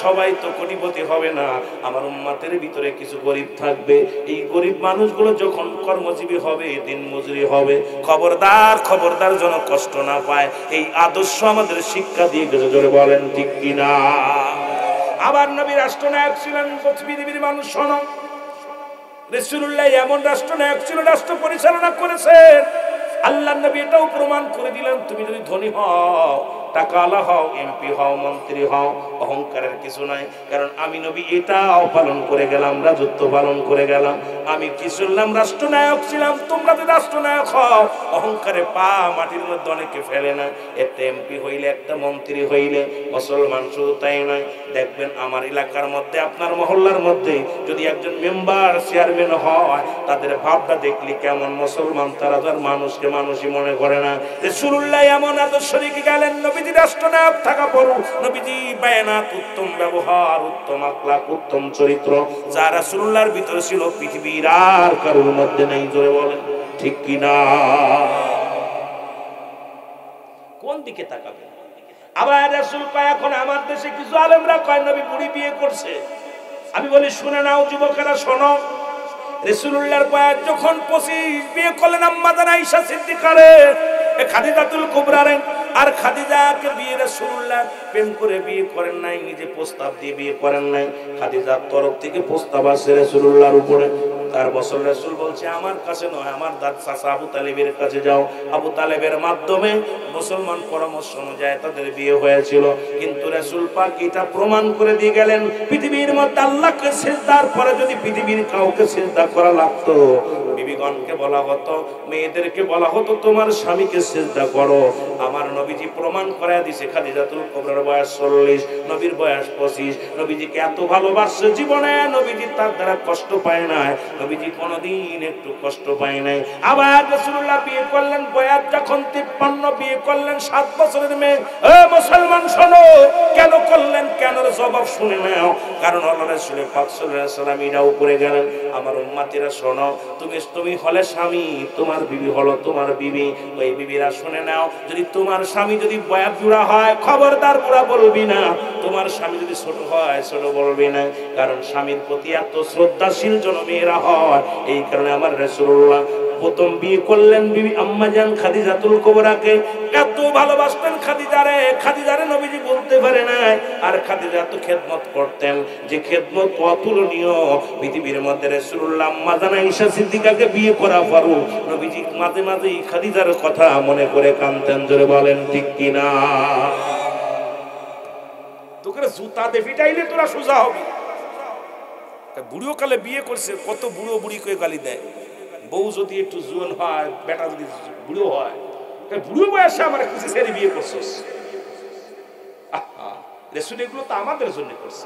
সবাই তো কোটিপতি হবে না। আমার উম্মতের ভিতরে কিছু গরিব থাকবে। এই গরিব মানুষগুলো যখন কর্মজীবী হবে, দিন মজুরি হবে, খবরদার খবরদার যেন কষ্ট না পায়। এই আদর্শ আমাদের শিক্ষা দিয়ে গেছে। জোরে বলেন ঠিক কিনা? আবার নবী রাষ্ট্রনায়ক ছিলেন, পৃথিবীর মানুষ শোনো, রাসূলুল্লাহ এমন রাষ্ট্রনায়ক ছিল, রাষ্ট্র পরিচালনা করেছেন। আল্লাহর নবী এটাও প্রমাণ করে দিলেন, তুমি যদি ধনী হও, টাকাওয়ালা হও, এমপি হও, মন্ত্রী হও, অহংকারের কিছু নাই। কারণ আমি নবী এটাও পালন করে গেলাম, রাজত্ব পালন করে গেলাম। আমি কি শুনলাম? রাষ্ট্রনায়ক ছিলাম। তোমরা যদি রাষ্ট্রনায়ক হও, অহংকারে পা মাটির মধ্যে অনেকে ফেলে না। একটা এমপি হইলে, একটা মন্ত্রী হইলে, মুসলমান শুধু তাই নয়, দেখবেন আমার এলাকার মধ্যে, আপনার মহল্লার মধ্যে যদি একজন মেম্বার চেয়ারম্যান হয়, তাদের ভাবটা দেখলি কেমন মুসলমান, তারা তার মানুষকে মানুষই মনে করে না। রাসূলুল্লাহ এমন আদর্শ রেখে গেলেন। নবী নবীজি রাষ্ট্রনায়ক থাকা পরও নবীজি বায়ানাত, উত্তম ব্যবহার, উত্তম আখলাক, উত্তম চরিত্র যা রাসূলুল্লাহর ভিতরে ছিল পৃথিবীর আর কারোর মধ্যে নেই। জোরে বলেন ঠিক কিনা? কোন দিকে তাকাবেন? আবার রাসূল কয়, এখন আমার দেশে কিছু আলেমরা কয় নবী বুড়ি বিয়ে করছে। আমি বলি শুনে নাও যুবকেরা, শোনো, রাসূলুল্লাহর বয়স যখন 25 বিয়ে করলেন আম্মা জান আয়েশা সিদ্দিকারে, খাদিজাতুল কুবরারে। আর খাদিজাকে বিয়ে রাসূলুল্লাহ প্রেম করে বিয়ে করেন নাই, নিজে প্রস্তাব দিয়ে বিয়ে করেন নাই। খাদিজার তরফ থেকে প্রস্তাব আসে রাসূলুল্লাহর উপরে। তার বছর রাসূল বলছে আমার কাছে নয়, আমার দাদ চাচা আবু তালেবের কাছে যাও। আবু তালেবের মাধ্যমে মুসলমান পরামর্শ অনুযায়ী তাদের বিয়ে হয়েছিল। কিন্তু রাসূল পাক এটা প্রমাণ করে দিয়ে গেলেন, পৃথিবীর মধ্যে আল্লাহকে সিজদার পরে যদি পৃথিবীর কাউকে সিজদা করা লাগতো, বিবিগণকে বলা হতো, মেয়েদেরকে বলা হতো তোমার স্বামীকে সিজদা করো। আমার নবীজি প্রমাণ করে দিয়েছে, খাদিজাতুল কুবরার বয়স 40, নবীর বয়স 25। নবীজিকে এত ভালোবাসছে, জীবনে নবীজি তার দ্বারা কষ্ট পায় না, নবীজি কোনদিন একটু কষ্ট পায় নাই। আবার রাসূলুল্লাহ বিয়ে করলেন বয়স যখন 53, বিয়ে করলেন 7 বছরের মেয়ে। এ মুসলমান শোনো, কেন করলেন, কেন জবাব শুনে নাও। কারণ আল্লাহ রাসূল পাক সাল্লাল্লাহু আলাইহি ওয়াসাল্লাম এটাও করে গেলেন, আমার উম্মতিরা শোনো, তুমি হলে স্বামী, তোমার বিবি হলো তোমার বিবি। ওই বিবিরা শুনে নাও, যদি তোমার স্বামী যদি বয়স বুড়া হয়, খবরদার বুড়া বলবি না। তোমার স্বামী যদি ছোট হয়, ছোট বলবি না। কারণ স্বামীর প্রতি এত শ্রদ্ধাশীল জন মেয়েরা হয়। এই কারণে আমার রাসূলুল্লাহ প্রথম বিয়ে করলেন বিবি আম্মা জান খাদিজাতুল কুবরাকে। এত ভালোবাসতেন খাদিজারে নবীজি বলতে পারে নাই। আর খাদিজা এত খেদমত করতেন যে খেদমত অতুলনীয়। পৃথিবীর মধ্যে রাসূলুল্লাহ আম্মা জান আয়েশা সিদ্দিকাকে বিয়ে করা পরও নবীজি মাঝে মাঝে খাদিজার কথা মনে করে কাঁদতেন। জোরে বলেন ঠিক কিনা? তোকে জুতা দে পিটাইলে তোরা সোজা হবি। বুড়িও কালে বিয়ে করছে, কত বুড়ো বুড়ি করে গালি দেয়। বউ যদি একটু জোয়ান হয়, বেটা যদি বুড়ো হয়, বুড়ো বয়সে আমার খুশি সেরে বিয়ে করছিস। রাসূল এগুলো তো আমাদের জন্য করছে,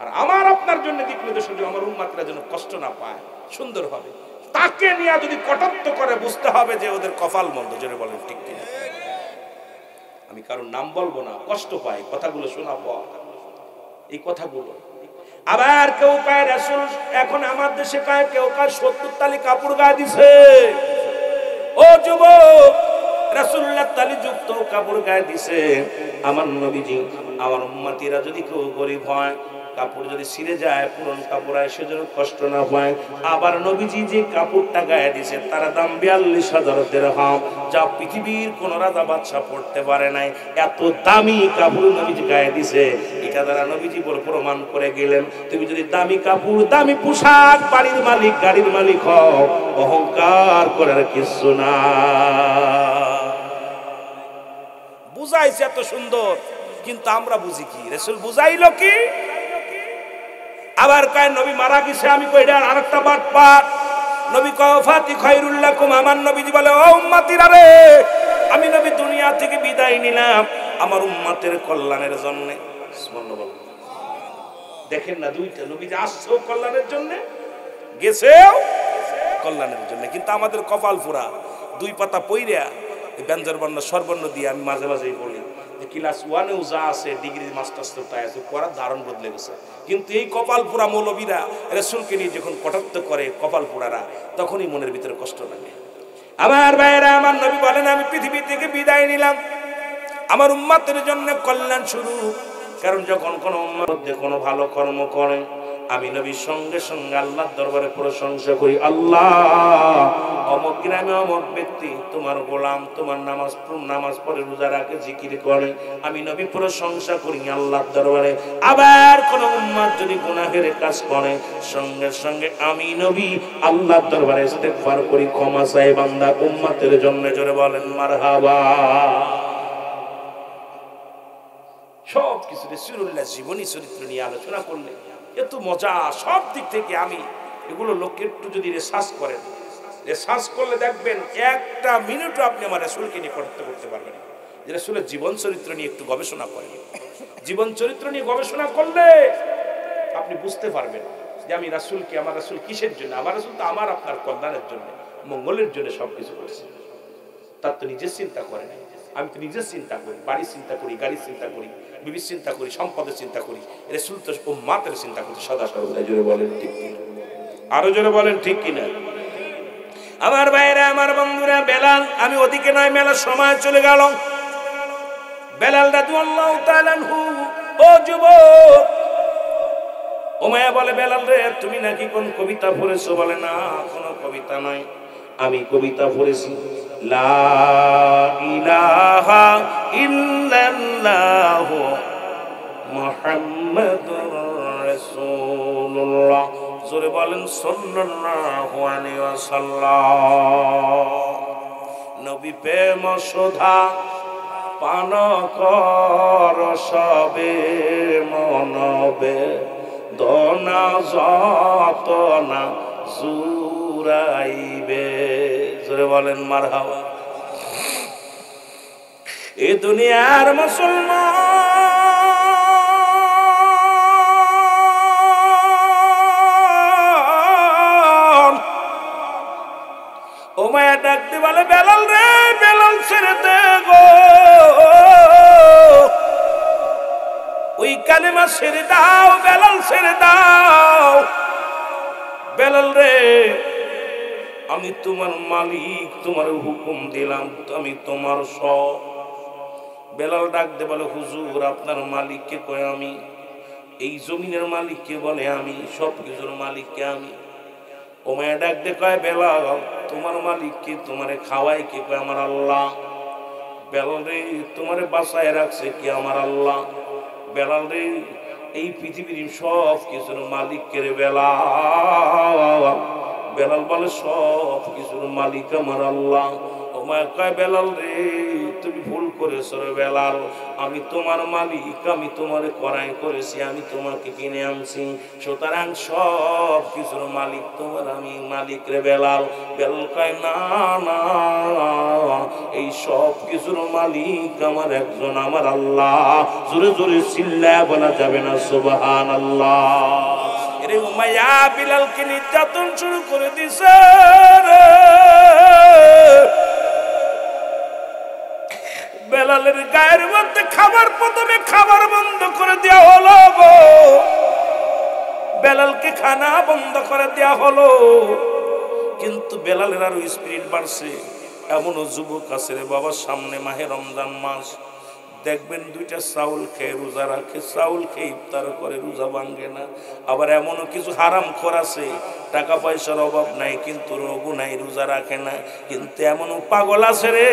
আর আমার আপনার জন্য দেখলে তো শুধু আমার উম্মতরা যেন কষ্ট না পায়, সুন্দর হবে। তাকে নিয়ে যদি কটাক্ষ করে, বুঝতে হবে যে ওদের কপাল মন্দ। জোরে বলেন ঠিক কিনা? আমি কারোর নাম বলবো না, কষ্ট পাই কথাগুলো শোনাবো, এই কথাগুলো। আবার কেউ কয় রাসূল, এখন আমার দেশে কয়, কেউ কয় 70 তালি কাপড় গায়ে দিছে। ও যুবক, রাসূলুল্লাহ তালি যুক্ত কাপড় গায়ে দিছে। আমার নবীজি, আমার উম্মতিরা যদি কেউ গরিব হয়, কাপড় যদি ছিঁড়ে যায়, পুরন কাপড় হয়, সেজন্য কষ্ট না পায়। আবার নবীজি যে কাপড়টা গায়ে দিছে তার দাম 42,000 দিরহাম, যা পৃথিবীর কোন রাজা বাদশা পড়তে পারে নাই। এত দামি কাপড় নবীজি গায়ে দিছে। এটা দ্বারা নবীজি বলে প্রমাণ করে গেলেন, তুমি যদি দামি কাপড়, দামি পোশাক, বাড়ির মালিক, গাড়ির মালিক হও, অহংকার করার কিছু না। বুঝাইছে এত সুন্দর, কিন্তু আমরা বুঝি কি? রাসূল বুঝাইলো কি? আবার কয় নবী মারা গেছে, আমি কই এটা আরেকটা বাটপার। নবী কয় ওয়াফাতি খায়রুল লাকুম, আমার নবীজি বলে ও উম্মতিরা রে, আমি নবী দুনিয়া থেকে বিদায় নিলাম আমার উম্মতের কল্যাণের জন্য। সুবহানাল্লাহ। দেখেন না, দুইটা নবীজি আসছেও কল্যাণের জন্য, গেছেও কল্যাণের জন্য। কিন্তু আমাদের কপাল পুরা, দুই পাতা পইরা ব্যঞ্জন বর্ণ স্বরবর্ণ দিয়ে আমি মাঝে মাঝেই বলি যে ক্লাস 1-এও যা আছে, ডিগ্রি মাস্টার্স তো তাই আছে, পড়ার ধারণ বদলে গেছে। কিন্তু এই কপাল পুরা মৌলবীরা রাসূলকে নিয়ে যখন কটাক্ষ করে কপাল পুরারা, তখনই মনের ভিতরে কষ্ট লাগে। আমার ভাইয়েরা, আমার নবী বলেন আমি পৃথিবী থেকে বিদায় নিলাম আমার উম্মতের জন্য কল্যাণ শুরু। কারণ যখন কোন উম্মত কোনো ভালো কর্ম করে, আমি নবীর সঙ্গে সঙ্গে আল্লাহর দরবারে প্রশংসা করি, আল্লাহ অমুক গ্রামে অমুক ব্যক্তি তোমার গোলাম, তোমার নামাজ পড়ে, রোজা রাখে, জিকির করে, আমি নবী প্রশংসা করি আল্লাহর দরবারে। আবার কোন উম্মত যদি গুনাহের কাজ করে, সঙ্গে সঙ্গে আমি নবী আল্লাহর দরবারে ইস্তেগফার করি, ক্ষমা চাই বান্দা উম্মতের জন্য। জোরে বলেন মারহাবা। সব কিছু রাসূলুল্লাহ জীবনী চরিত্র নিয়ে আলোচনা করলে এত মজা, সব দিক থেকে আমি এগুলো লোককে একটু যদি রিসার্চ করেন, রিসার্চ করলে দেখবেন একটা মিনিটও আপনি আমার রাসূলকে নিয়ে করতে পারবেন। যে রাসূলের জীবন চরিত্র নিয়ে একটু গবেষণা করেন। জীবন চরিত্র নিয়ে গবেষণা করলে আপনি বুঝতে পারবেন যে আমি রাসূলকে, আমার রাসূল কিসের জন্য? আমার রাসূল তো আমার আপনার কল্যাণের জন্য, মঙ্গলের জন্য সবকিছু করছে। তার তো নিজের চিন্তা করে নাই। আমি তো নিজের চিন্তা করি, বাড়ির চিন্তা করি, গাড়ির চিন্তা করি, বিবির চিন্তা করি, সম্পদের চিন্তা করি, রাসূল তো উম্মতের চিন্তা করতে সদা সর্বদা। জোরে বলেন ঠিক কিনা? আরো জোরে বলেন ঠিক কিনা? আমার ভাইরা, আমার বন্ধুরা, বেলাল, আমি ওদিকে নয়, মেলার সময় চলে গেল। বেলাল রাদিয়াল্লাহু তাআলা আনহু, ও যুবক, উমাইয়া বলে, বেলাল রে, তুমি নাকি কোন কবিতা পড়েছো? বলে, না, কোনো কবিতা নয়, আমি কবিতা পড়েছি। লা ইলাহা ইল্লাল্লাহু মুহাম্মাদুর রাসূলুল্লাহ। জোরে বলেন সাল্লাল্লাহু আলাইহি ওয়াসাল্লাম। নবী প্রেম সুধা পান কর সবে মনবে, দনা যত না জুরাইবে। জোরে বলেন মারহাবা। এ দুনিয়ার মুসলমান, উমাইয়া ডাকতে বলে, বেলাল রে, বেলাল ছেড়ে দে গো, ওই কালেমা ছেড়ে দাও, বেলাল ছেড়ে দাও। বেলাল রে, আমি তোমার মালিক, তোমার হুকুম দিলাম, আমি তোমার সব। বেলাল ডাকতে বলে, হুজুর, আপনার মালিককে কয় আমি, এই জমিনের মালিককে বলে আমি, সব কিছুর মালিককে আমি। উমাইয়া ডাকতে কয়, বেলাল, তোমার মালিককে, তোমারে খাওয়াই কে? কয়, আমার আল্লাহ। বেলাল রে, তোমারে বাঁচায় রাখছে কি? আমার আল্লাহ। বেলাল রে, এই পৃথিবীর সব কিছুর মালিক কে রে? বেলাল। বেলাল বলে, সব কিছুর মালিক আমার আল্লাহ। উমাইয়া কয়, বেলাল রে, তুমি ভুল করেছো রে বেলাল, আমি তোমার মালিক, আমি তোমারে করাই করেছি, আমি তোমাকে কিনে আনছি, সুতরাং সব কিছুর মালিক তোমার আমি মালিক রে বেলাল। বেলাল কয়, না না, এই সব কিছুর মালিক আমার একজন, আমার আল্লাহ। জোরে জোরে চিল্লায়া বলা যাবে না সুবহানাল্লাহ? এরে উমাইয়া বিলালকে নির্যাতন শুরু করে দিছে রে। বেলালের গায়ের মধ্যে খাবার, প্রথমে খাবার বন্ধ করে দেওয়া হলো গো, বেলালকে খানা বন্ধ করে দেওয়া হলো। কিন্তু বেলালের আরো স্পিরিট বাড়ছে। এমনও যুবক আছে রে বাবা, সামনে মাহে রমজান মাস, দেখবেন দুইটা চাউল খেয়ে রোজা রাখে, চাউল খেয়ে ইফতার করে, রোজা ভাঙ্গে না। আবার এমনও কিছু হারাম খোর আছে, টাকা পয়সার অভাব নাই কিন্তু রোগও নাই, রোজা রাখে না। কিন্তু এমনও পাগল আছে রে,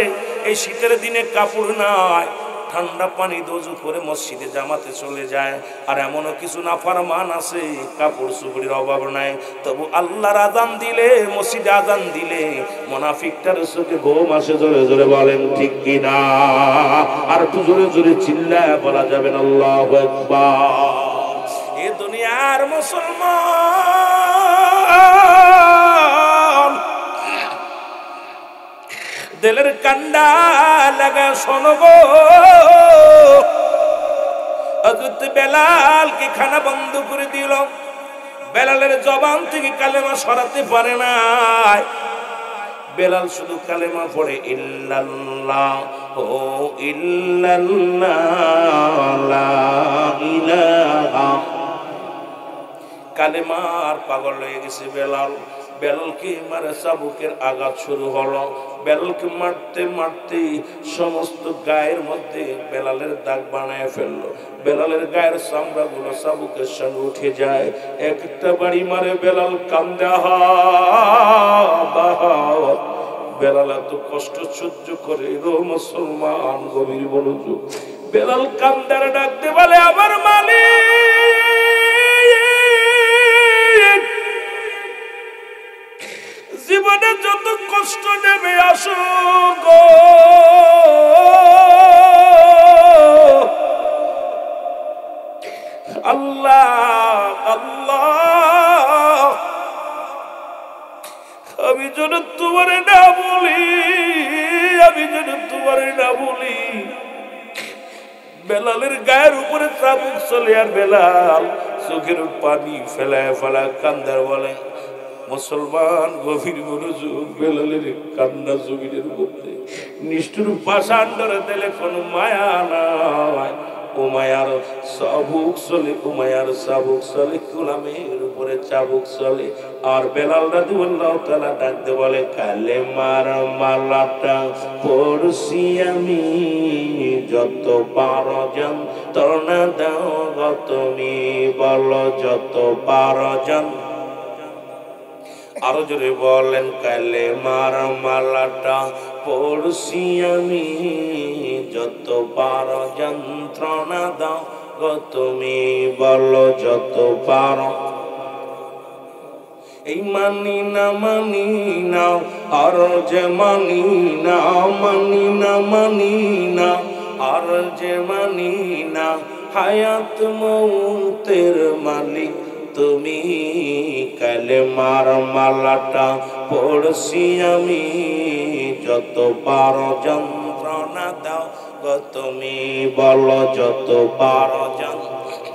এই শীতের দিনে কাপড় নাই, ঠান্ডা পানি দোজু করে মসজিদে জামাতে চলে যায়। আর এমনও কিছু নাফরমান আছে, কাপড় চোপড়ের অভাব নাই, তবু আল্লাহর আযান দিলে, মসজিদে আযান দিলে মুনাফিকটার চোখে ঘুম আসে। জোরে জোরে বলেন ঠিক কিনা? আর একটু জোরে জোরে চিল্লায়া বলা যাবে না আল্লাহু আকবার? এ দুনিয়ার মুসলমান, দিলের কান্ডা লাগা শোনো গো, হযরত বেলালকে খানা বন্ধ করে দিল। বেলালের জবান থেকে কালেমা সরাতে পারে না। বেলাল শুধু কালেমা পড়ে, ইল্লাল্লাহ ও ইল্লাল্লাহ লা ইলাহা। কালেমার পাগল হয়ে গেছে বেলাল। বেলালকে মারে চাবুকের আঘাত শুরু হলো। বেলালকে মারতে মারতে সমস্ত গায়ের মধ্যে বেলালের দাগ বানায় ফেললো। বেলালের গায়ের চামড়া গুলো চাবুকের সঙ্গে উঠে যায়। একটা বাড়ি মারে বেলাল কান্দে, বেলাল এত কষ্ট সহ্য করে রো মুসলমান, গভীর মনোযোগ। বেলাল কান্দার ডাকতে বলে, আমার মালিক, জীবনে যত কষ্ট নেমে আসো গো, আল্লাহ আল্লাহ, আমি যেন তোমারে না বলি, আমি যেন তোমারে না বলি। বেলালের গায়ের উপরে চাবুক চলে, আর বেলাল চোখের পানি ফেলায় ফেলা কান্দার বলে, মুসলমান গভীর মনোযোগ, বেলালের কান্না জমিনের মধ্যে নিষ্ঠুর পাষাণ্ডরে দিলে কোনো মায়া নাই। উমায়ার চাবুক চলে, উমায়ার চাবুক চলে, গোলামের উপরে চাবুক চলে। আর বেলাল রাদিয়াল্লাহু তাআলা ডাকতে বলে, কালেমার মালাটা পড়ছি আমি, যত পারো যন্ত্রণা দাও গো তুমি, বলো যত পারো যন্ত্রণা। আরো জোরে বলেন, কালেমার মালাটা পড়ছি আমি, যত পারো যন্ত্রণা দাও গো তুমি, বলো যত পারো। এই মানি না আর যে মানি না, মানি না আর যে মানি না, হায়াত মৌতের মালিক তুমি। কালেমার মালাটা পড়ছি আমি, যত পারো যন্ত্রণা দাও গো তুমি, বলো যত পারো যন্ত্রণা।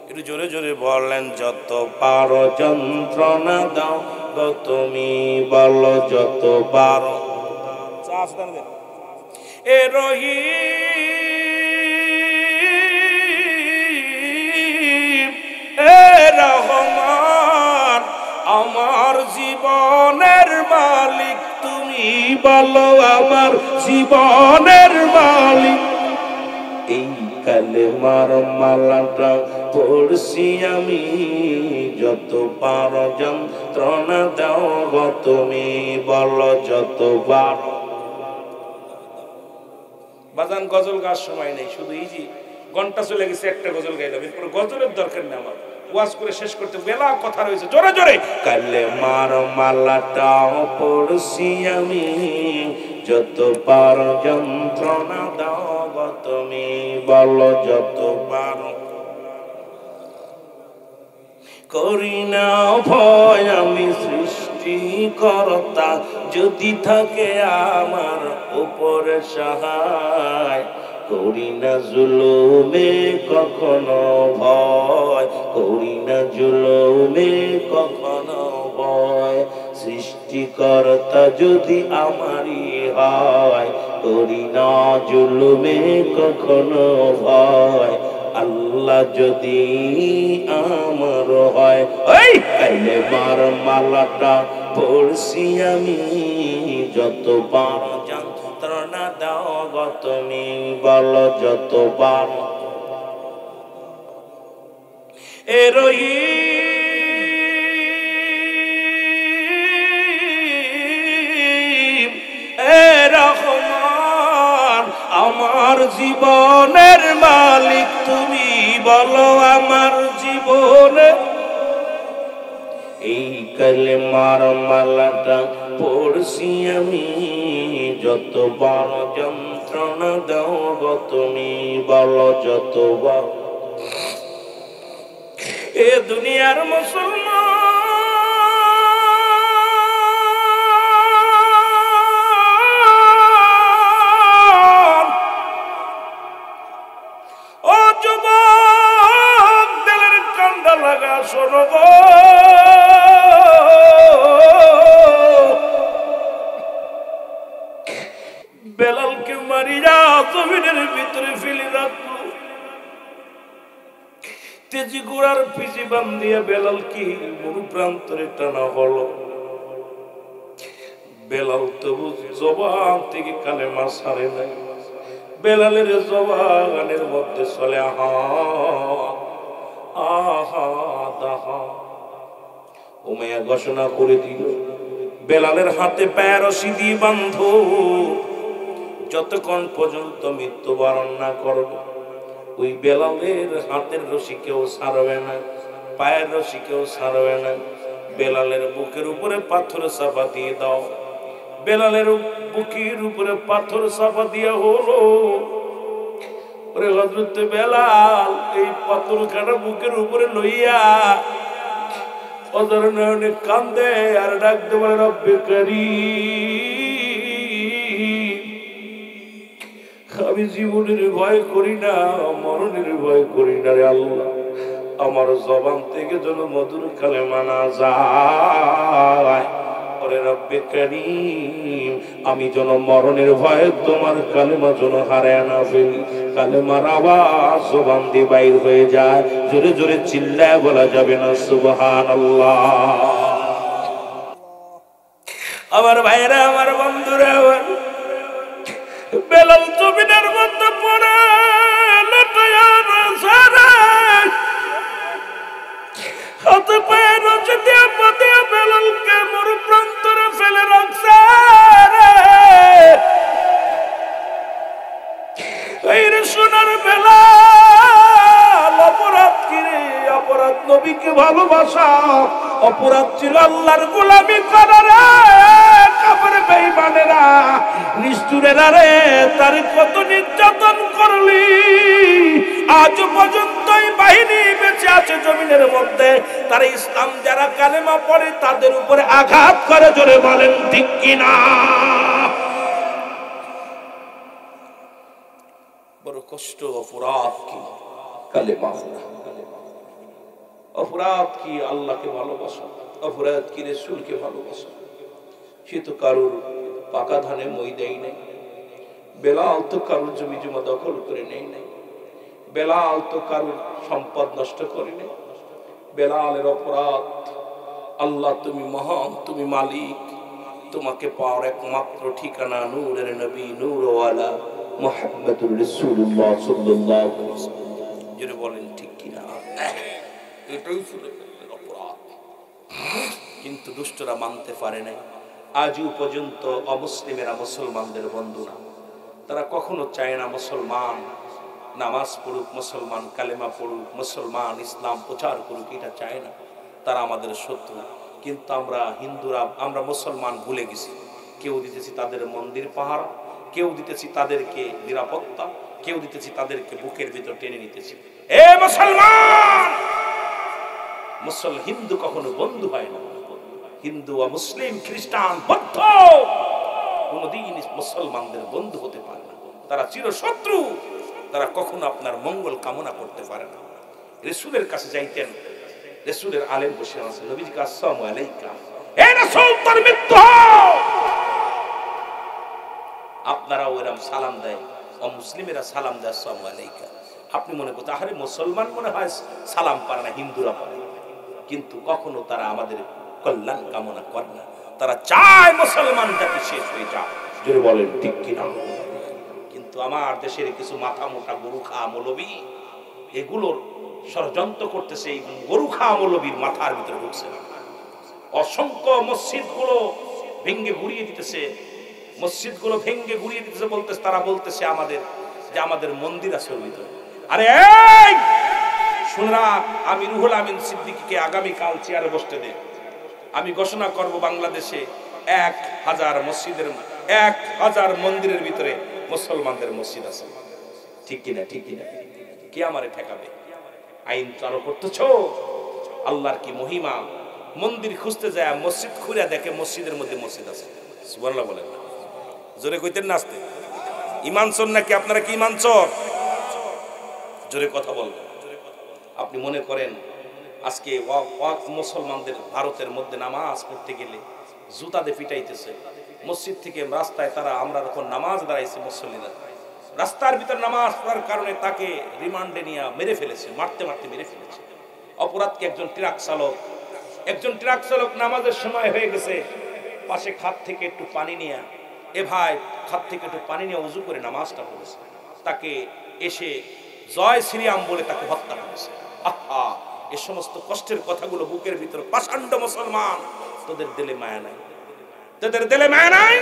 একটু জোরে জোরে বলেন, যত পারো যন্ত্রণা দাও গো তুমি, বলো যত পারো। এ রহিম, এ রহমান, আমার জীবনের মালিক তুমি, বলো আমার জীবনের মালিক। এই কালেমার মালাটা পড়ছি আমি, যত পারো যন্ত্রণা দাও গো তুমি, বলো যত পারো। বাজান গজল গাওয়ার সময় নেই, শুধু এই যে ঘন্টা চলে গেছে, একটা গজল গাইলাম, এরপর গজলের দরকার নেই আমার, ওয়াজ করে শেষ করতে বেলা কথা রয়েছে, জোরে জোরে। কালেমার মালাটা পড়ছি আমি, যত পারো যন্ত্রণা দাও গো তুমি, বলো যত পারো। করি না ভয় আমি সৃষ্টিকর্তা, যদি থাকে আমার উপরে সহায়, করি না জুলুমে কখনো ভয়, করি না জুলুমে কখনো ভয়, সৃষ্টিকর্তা যদি আমারই হয়, করি না জুলুমে কখনো ভয়, আল্লাহ যদি আমার হয়। ওই কালেমার মালাটা পড়ছি আমি, যত পারো যন্ত্রণা দাও গো তুমি, বলো যত পারো। এ রহিম, এ রহমান, আমার জীবনের মালিক তুমি, বলো আমার জীবনের। এই কালেমার মালাটা পড়ছি আমি, যত বড় যন্ত্রণা দাও গো তুমি, বলো যত বড়। এ দুনিয়ার মুসলমান, ও যুবক দিলের কান্দা লাগা শোনো গো, বেলালকে মারিয়া জমিনের ভিতরে ফেলে রাখলো, তেজি ঘোড়ার পিছে বান্ধিয়া বেলাল কি মরু প্রান্তরে টানা হলো। বেলাল তবু জবান থেকে কালেমা ছাড়ে নাই, বেলালের জবানের মধ্যে চলে আহা আহা দাহা। উমাইয়া ঘোষণা করে দিল, বেলালের হাতে পায়ে রশি দিয়ে বাঁধো, যতক্ষণ পর্যন্ত মৃত্যুবরণ না করবে ওই বেলালের হাতের রশি কেউ ছাড়বে না, পায়ের রশি কেউ ছাড়বে না। বেলালের বুকের উপরে পাথর চাপা দিয়ে দাও। বেলালের বুকের উপরে পাথর চাপা দিয়ে হলো, ওরে হযরত বেলাল এই পাথর কাটা বুকের উপরে লইয়া অজর নয়নে কান্দে আর ডাকতে বলে, রব্বে কারীম, আমি জীবনের ভয় করি না, মরণের ভয় করি না রে আল্লাহ, আমার জবান থেকে যেন মধুর কালেমা না যায়। ওরে রব্বে করিম, আমি যেন মরণের ভয়ে তোমার কালেমা যেন হারায় না ফেলি। কালেমার আওয়াজ জবান দিয়ে বাইর হয়ে যায়, জোরে জোরে চিল্লায় বলা যাবে না সুবহানাল্লাহ। আমার ভাইরা, আমার বন্ধুরা, বেলাল জমিনের মধ্যে পড়ে হাতে পায়ে রচে দিয়ে পাতিয়া বেলালকে মরু প্রান্তরে ফেলে রাখছে। এই রে সোনার বেলাল, অপরাধ কি রে? অপরাধ নবীকে ভালোবাসা, অপরাধ ছিল আল্লাহর গোলামি করা রে। কাফের বেঈমানেরা, নিষ্ঠুরেরা রে, তার কত নির্যাতন করলি। আজ পর্যন্ত এই বাহিনী বেঁচে আছে জমিনের মধ্যে। তারা ইসলাম যারা কালেমা পড়ে তাদের উপরে আঘাত করে, জোরে বলেন ঠিক কিনা? বড় কষ্ট। অপরাধ কি? কালেমা। অপরাধ কি? আল্লাহকে ভালোবাসা। অপরাধ কি? রাসূলকে ভালোবাসা। সে তো কারোর পাকা ধানে মই দেয় নাই। বেলাল তো কারোর জমি জমা দখল করে নেই নাই। বেলাল তো কারোর সম্পদ নষ্ট করে নেই। বেলালের অপরাধ, আল্লাহ তুমি মহান, তুমি মালিক, তোমাকে পাওয়ার একমাত্র ঠিকানা নূরের নবী নূরওয়ালা মুহাম্মদুর রাসূলুল্লাহ সাল্লাল্লাহু আলাইহি ওয়াসাল্লাম। যারা বলেন ঠিক কিনা? এটাই ছিল অপরাধ। কিন্তু দুষ্টরা মানতে পারে নাই। আজও পর্যন্ত অমুসলিমেরা মুসলমানদের বন্ধু না। তারা কখনো চায় না মুসলমান নামাজ পড়ুক, মুসলমান কালেমা পড়ুক, মুসলমান ইসলাম প্রচার করুক, এটা চায় না। তারা আমাদের শত্রু। কিন্তু আমরা হিন্দুরা, আমরা মুসলমান ভুলে গেছি। কেউ দিতেছি তাদের মন্দির পাহারা, কেউ দিতেছি তাদেরকে নিরাপত্তা, কেউ দিতেছি তাদেরকে বুকের ভিতর টেনে নিতেছি। এ মুসলমান! হিন্দু কখনো বন্ধু হয় না। হিন্দু ও মুসলিম, খ্রিস্টান, বৌদ্ধ কোনদিন মুসলমানদের বন্ধু হতে পারে না। তারা চিরশত্রু। তারা কখনো আপনার মঙ্গল কামনা করতে পারে না। রাসূলের কাছে যাইতেন, রাসূলের আলেম বসে আছে, নবীজি কে আসসালামু আলাইকা, হে রাসূল তোর মৃত্যু হোক। আপনারাও এরকম সালাম দেয়, অমুসলিমেরা সালাম দেয় আসসালামু আলাইকা। আপনি মনে করতে আরে মুসলমান মনে হয় সালাম পারে না, হিন্দুরা পারে। কিন্তু কখনো তারা আমাদের কল্যাণ কামনা করে না। তারা চায় মুসলমান জাতি শেষ হয়ে যাক, জোরে বলেন ঠিক কিনা? কিন্তু আমার দেশের কিছু মাথা মোটা গরু খা মৌলবী এগুলোর ষড়যন্ত্র করতেছে। এই গরু খা মৌলবীর মাথার ভিতরে ঢুকছে। অসংখ্য মসজিদ গুলো ভেঙ্গে গুড়িয়ে দিতেছে, মসজিদ গুলো ভেঙ্গে গুড়িয়ে দিতেছে। বলতেছে, তারা বলতেছে আমাদের যে আমাদের মন্দির আছে ওর ভিতরে। আরে এই শুনরা, আমি রুহুল আমিন সিদ্দিকীকে আগামীকাল চেয়ারে বসতে দে। আমি ঘোষণা করব বাংলাদেশে 1000 মসজিদের 1000 মন্দিরের ভিতরে মুসলমানদের মসজিদ আছে। ঠিক কিনা? ঠিক কিনা? কে আমারে ঠেকাবে? আইন চালু করতেছো। আল্লাহর কি মহিমা! মন্দির খুঁজতে যায়, মসজিদ খুঁড়ে দেখে মসজিদের মধ্যে মসজিদ আছে। সুবহানাল্লাহ বলেন না? জোরে কইতেন না আস্তে? ঈমান চোর নাকি আপনারা? কি ঈমান চোর? জোরে কথা বলবেন। আপনি মনে করেন আজকে মুসলমানদের ভারতের মধ্যে নামাজ পড়তে গেলে জুতা দিয়ে পিটাইতেছে। মসজিদ থেকে রাস্তায় তারা, আমরা যখন নামাজ দাঁড়াইছি মুসল্লিরা, রাস্তার ভিতর নামাজ পড়ার কারণে তাকে রিমান্ডে নিয়ে মেরে ফেলেছে, মারতে মারতে মেরে ফেলেছে। অপরাধকে একজন ট্রাক চালক নামাজের সময় হয়ে গেছে, পাশে খাত থেকে একটু পানি নিয়ে, এ ভাই খাত থেকে একটু পানি নিয়ে উজু করে নামাজটা পড়েছে। তাকে এসে জয় শ্রীরাম বলে তাকে হত্যা করেছে। আহা, এ সমস্ত কষ্টের কথাগুলো বুকের ভিতর পাষাণ্ড মুসলমান, তোদের দিলে মায়া নাই, তোদের দিলে মায়া নাই।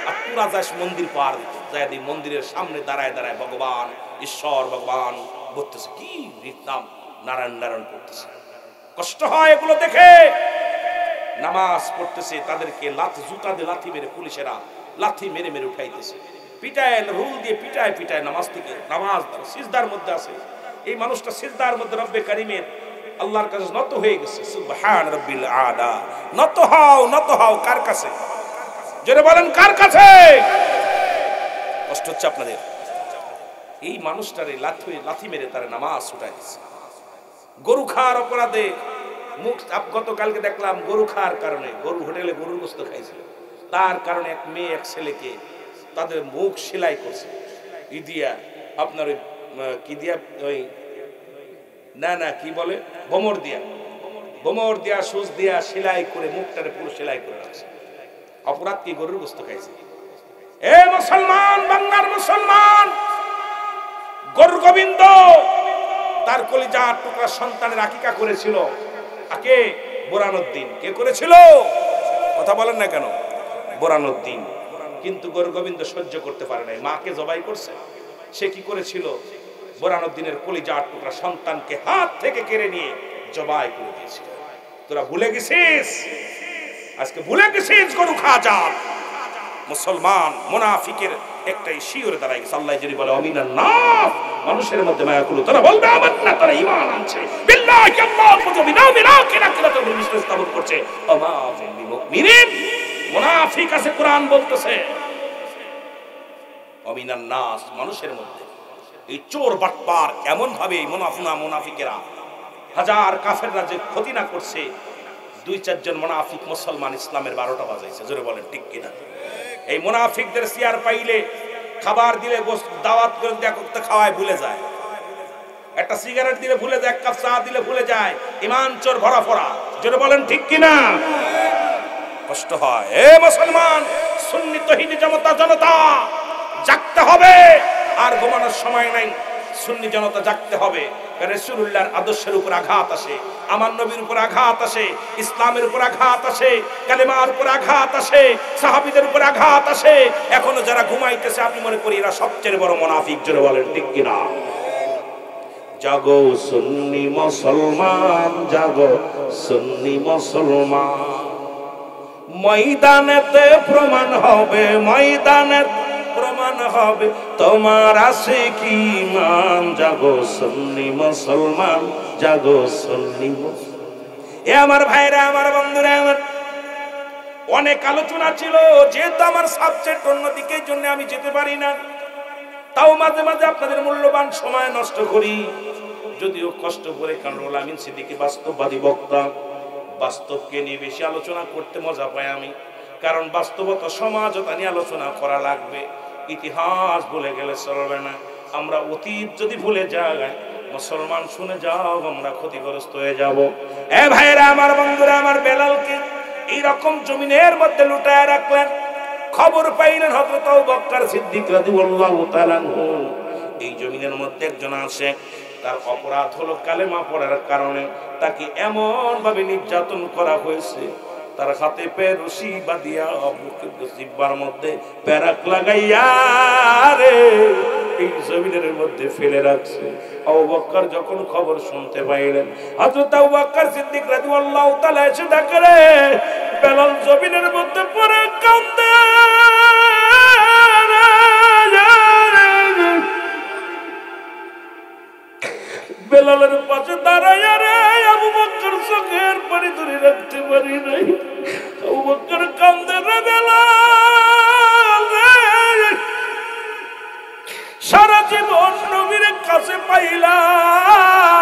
আর তোরা যাস মন্দির পার দিতে, যাই দি মন্দিরের সামনে দাঁড়ায় দাঁড়ায় ভগবান ঈশ্বর ভগবান বলতেছে, কি নাম নারায়ণ নারায়ণ করতেছে। কষ্ট হয় এগুলো দেখে। নামাজ পড়তেছে, তাদেরকে জুতা দিয়ে লাথি মেরে, পুলিশেরা লাথি মেরে মেরে উঠাইতেছে, পিটায়, রুল দিয়ে পিটায় পিটায় নামাজ থেকে। নামাজ সিজদার মধ্যে আছে, এই মানুষটা সিজদার মধ্যে রব্বে কারিমের আল্লাহর কাছে নত হয়ে গেছে। সুবহান রাব্বিল আলা। নত হও কার কাছে? জোরে বলেন কার কাছে? কষ্ট হচ্ছে আপনাদের? এই মানুষটারে লাথি মেরে তার নামাজ উঠাই দিচ্ছে। গরু খাওয়ার অপরাধে মুখ, গতকালকে দেখলাম গরু খাওয়ার কারণে, গরু হোটেলে গরুর গোশত খাইছিল, তার কারণে এক মেয়ে এক ছেলেকে তাদের মুখ সেলাই করছে ই দিয়া, আপনার ওই কি দিয়া, ওই না কি বলে, বোমর দিয়া সুচ দিয়া সেলাই করে মুখটারে পুরো সেলাই করে রাখছে। অপরাধ কি? গরুর গোশত খাইছে। এ মুসলমান, বাংলার মুসলমান, গরু গোবিন্দ তার কলিজার টুকরা সন্তানের আকিকা করেছিল। কে? বোরানুদ্দিন। কে করেছিল? কথা বলেন না কেন? বোরানুদ্দিন। কিন্তু গরু গোবিন্দ সহ্য করতে পারে নাই, মাকে জবাই করছে। সে কি করেছিল? বোরানুদ্দিনের কলিজার টুকরা সন্তানকে হাত থেকে কেড়ে নিয়ে জবাই করে দিয়েছিল। তোরা ভুলে গেছিস? আজকে ভুলে গেছিস গরু খাওয়া জাত। মুসলমান মুনাফিকের একটাই শিওরে দাঁড়ায় গেছে। আল্লাহ যদি বলে অমিনান নাস, মানুষের মধ্যে মায়া করলো, তারা বলবে আমার না, তারা ঈমান আনছে। বিল্লাহি আল্লাহর প্রতি বিনা কিরাকিরাতের বিশ্বাস স্থাপন করছে। আমা ফিল মুমিনিন, মুনাফিক আছে। কোরআন বলতেছে অমিনান নাস, মানুষের মধ্যে। এই চোর বাটপার এমন ভাবে মুনাফিকেরা, হাজার কাফেররা যে ক্ষতি না করছে, 2-4 জন মুনাফিক মুসলমান ইসলামের 12টা বাজাইছে। জোরে বলেন ঠিক কিনা? এই মুনাফিকদের চেয়ার পাইলে, খাবার দিলে, দাওয়াত করে দেখতে খাওয়ায় ভুলে যায়, একটা সিগারেট দিলে ভুলে যায়, এক কাপ চা দিলে ভুলে যায়। ঈমান চোর ভরা ফরা। জোরে বলেন ঠিক কিনা? কষ্ট হয়। এ মুসলমান, সুন্নি তৌহিদি জনতা জাগতে হবে, আর ঘুমানোর সময় নাই। সুন্নি জনতা জাগতে হবে। রাসূলুল্লাহর আদর্শের উপর আঘাত আসে, আমার নবীর উপর আঘাত আসে, ইসলামের উপর আঘাত আসে, কালেমার উপর আঘাত আসে, সাহাবীদের উপর আঘাত আসে। এখনো যারা ঘুমাইতেছে, আমি মনে করি এরা সবচেয়ে বড় মুনাফিক। জোরে বলেন ঠিক কিনা? জাগো সুন্নি মুসলমান, জাগো সুন্নি মুসলমান, ময়দানেতে প্রমাণ হবে, ময়দানে প্রমাণ হবে তোমার আছে কি ঈমান। জাগো সুন্নি মুসলমান, জাগো সুন্নি মুসলমান। এ আমার ভাইরা, আমার বন্ধুরা, আমার অনেক আলোচনা ছিল, যেহেতু আমার সাবজেক্ট অন্যদিকে, জন্য আমি যেতে পারি না। তাও মাঝে মাঝে আপনাদের মূল্যবান সময় নষ্ট করি, যদিও কষ্ট করে, কারণ আমিন সিদ্দিকী বাস্তববাদী বক্তা। বাস্তবকে নিয়ে বেশি আলোচনা করতে মজা পাই আমি, কারণ বাস্তবতা সমাজতা নিয়ে আলোচনা করা লাগবে। ইতিহাস ভুলে গেলে চলবে না। আমরা অতীত যদি ভুলে যাই, মুসলমান শুনে যাও, আমরা ক্ষতিগ্রস্ত হয়ে যাব। এ ভাইরা, আমার বন্ধুরা, আমার বেলালকে এইরকম জমিনের মধ্যে লুটায় রাখলেন। খবর পাইলেন হযরত আবু বকর সিদ্দিক রাদিয়াল্লাহু তাআলা আনহু এই জমিনের মধ্যে একজন আসে। তার অপরাধ হলো কালেমা পড়ার কারণে তাকে এমন ভাবে নির্যাতন করা হয়েছে, তার হাতে পে রশি বাঁধিয়া জিহ্বার মধ্যে প্যারাক লাগাইয়া রে এই জমিনের মধ্যে ফেলে রাখছে। আবু বকর যখন খবর শুনতে পাইলেন, হযরত আবু বকর সিদ্দিক রাদিয়াল্লাহু তাআলা এসে ডাকে, রে বেলাল জমিনের মধ্যে পড়ে কাঁদে। বেলালের পাশে দাঁড়াইয়া রে আবু বকর চোখের পানি ধরে রাখতে পারি নাই। আবু বকর কান্দে, রে বেলাল রে, সারা জীবন নবীর কাছে পাইলাম,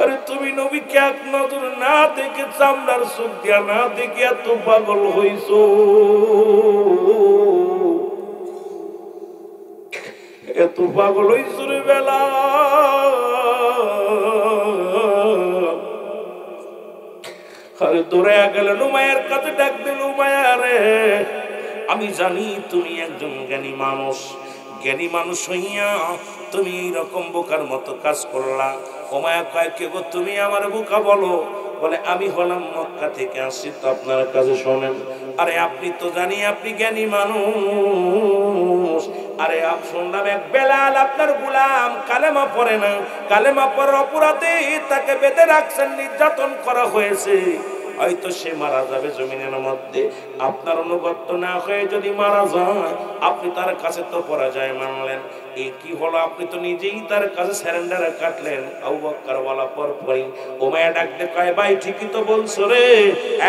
আরে তুমি নবীকে এক নজর না দেখে, চামড়ার চোখ দিয়া না দেখে এত পাগল হইছো, এত পাগল হইছো রে বেলাল। আরে দৌড়াইয়া গেলেন উমাইয়ার কাছে, ডাক দিল, উমাইয়া রে, আমি জানি তুমি একজন জ্ঞানী মানুষ, জ্ঞানী মানুষ হইয়া তুমি এইরকম বোকার মতো কাজ করলা। উমাইয়া কয়, কে গো তুমি? আমার বোকা বলো। বলে, আমি হলাম মক্কা থেকে আসছি, তো আপনার কাছে শোনেন। আরে আপনি তো জানি আপনি জ্ঞানী মানুষ। আরে শুনলাম এক বেলাল আপনার গোলাম কালেমা পড়ে না, কালেমা পড়ার অপরাধে তাকে বেঁধে রাখছেন, নির্যাতন করা হয়েছে, হয়তো সে মারা যাবে জমিনের মধ্যে। আপনার অনুগত্য না হয়ে যদি মারা যায়, আপনি তার কাছে তো পরাজয় মানলেন। এই কি হলো? আপনি তো নিজেই তার কাছে স্যারেন্ডার কাটলেন। আবু বকর বলা পরপরই উমাইয়া ডাকতে কয়, ভাই ঠিকই তো বলছো রে।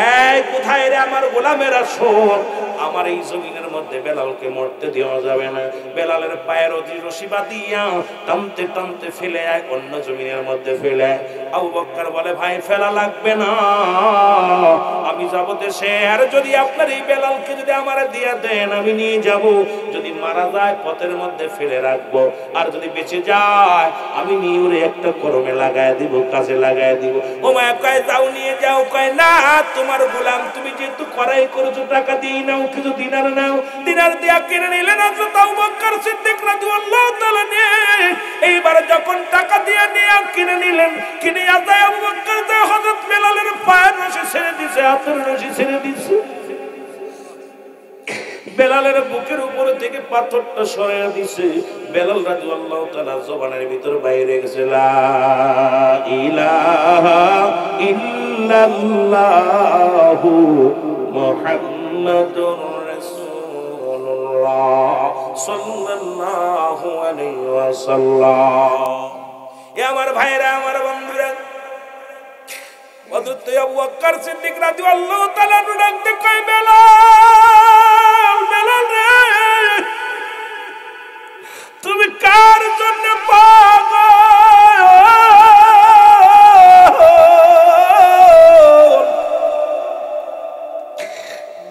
এই কোথায় রে আমার গোলামেরা? শোন, আমার এই জমিনের মধ্যে বেলালকে মরতে দেওয়া যাবে না। বেলালের পায়ের রশি বাঁধিয়া টানতে টানতে ফেলে আয় অন্য জমিনের মধ্যে ফেলে। আবু বকর বলে ভাই ফেলা লাগবে না, আমি যাব দেশে, আর যদি আপনার এই বেলালকে যদি আমারে দিয়ে দেন আমি নিয়ে যাব, যদি মারা যায় পথের মধ্যে ফেলে রাখবো, আর যদি বেঁচে যায় আমি নিয়ে ওরে একটা কর্মে লাগায় দিব, কাজে লাগায় দিব। ও মা কয় যাও নিয়ে যাও, কয় না তোমার গোলাম, তুমি যেহেতু করাই করেছো টাকা দিয়ে নাও, কিছু দিনার নাও, দিনার দিয়া কিনে নিলেন হযরত আবু বকর সিদ্দিক রাদিয়াল্লাহু তাআলা নিয়ে। এইবার যখন টাকা দিয়ে নিয়ে কিনে নিলেন, কিনে আদায় আবু বকর তো হযরত বেলালের পায়ের রশি ছেড়ে দিয়েছে, হাতের রশি ছেড়ে দিয়েছে, বেলালের বুকের উপরে থেকে পাথরটা সরাইয়া দিছে। বেলাল রাদিয়াল্লাহু তাআলা জবানের ভিতর বাইরে গেছে লা ইলাহা ইল্লাল্লাহু মুহাম্মাদুর রাসূলুল্লাহ সাল্লাল্লাহু আলাইহি ওয়াসাল্লাম। এ আমার ভাইরা, আমার বন্ধুরা, হযরত আবু বকর সিদ্দিক রাদিয়াল্লাহু তাআলা ডাকতে কয় বেলাল, বেলাল রে তুমি কার জন্য পাগল?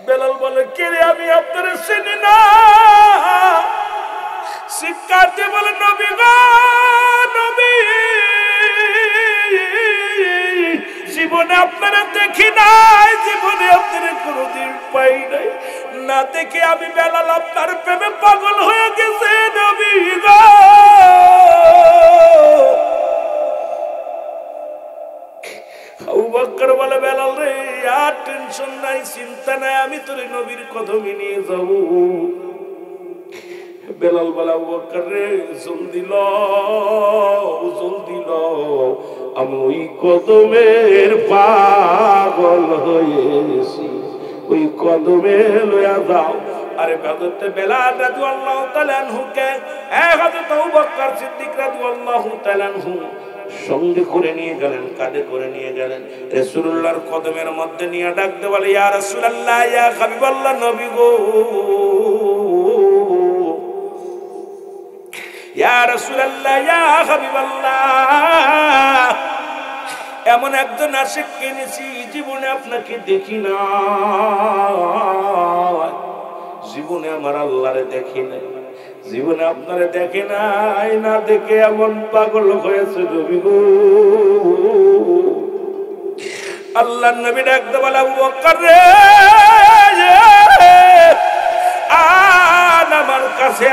বেলাল বলে কে রে, আমি আপনারে চিনি না। শিক্ষার্থী বলে নবী গো নবী, জীবনে আপনারা দেখি নাই, জীবনে আপনারা কোনোদিন পাই নাই, না দেখে আমি বেলাল আপনার প্রেমে পাগল হয়ে গেছে নবী গো। আবু বকর বলে বেলাল রে আর টেনশন নাই, চিন্তা নাই, আমি তোর নবীর কদমে নিয়ে যাব। বেলাল বলে আবু বকর রে জলদি লও, জলদি লও, আমি ওই কদমের পাগল হয়েছি, ওই কদমে লইয়া যাও। আরে হযরত বেলাল রাদিয়াল্লাহু তাআলা আনহুকে হযরত আবু বকর সিদ্দিক রাদিয়াল্লাহু তাআলা আনহু সঙ্গে করে নিয়ে গেলেন, কাঁধে করে নিয়ে গেলেন, রাসূলুল্লাহর কদমের মধ্যে নিয়ে ডাকতে বলে ইয়া রাসূলুল্লাহ, ইয়া হাবিবাল্লাহ, নবী গো, ইয়া রাসূলুল্লাহ, ইয়া হাবিবাল্লাহ, এমন একজন আশিক কিনেছি, জীবনে আপনাকে দেখি না, জীবনে আমার আল্লাহরে দেখি নাই, জীবনে আপনারে দেখে নাই, না দেখে এমন পাগল হয়েছে নবী গো। আল্লাহর নবী ডাকতে বলে আবু বকর রে আমার কাছে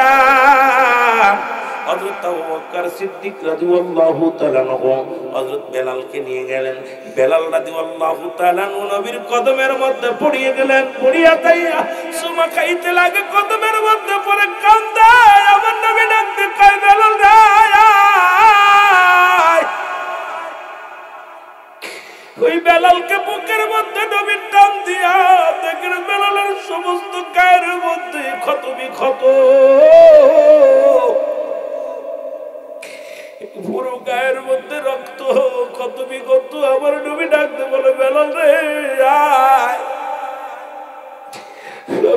হযরত আবু বকর সিদ্দিক রাদিয়াল্লাহু তাআলা আনহু হযরত বেলালকে নিয়ে গেলেন। বেলাল রাদিয়াল্লাহু তাআলা আনহু নবীর কদমের মধ্যে পড়িয়ে গেলেন, পড়িয়া তাইয়া সুমা খাইতে লাগে, কদমের মধ্যে পড়ে কান্দে। আমার নবী ডাকতে কয় বেলাল রে ওই বেলালকে বুকের মধ্যে নবীর টান দিয়া দেখেন বেলালের সমস্ত গায়ের মধ্যে ক্ষত বিক্ষত, পুরো গায়ের মধ্যে রক্ত, ক্ষত বিক্ষত। আমার নবী ডাকতে বলে বেলাল রে আয়।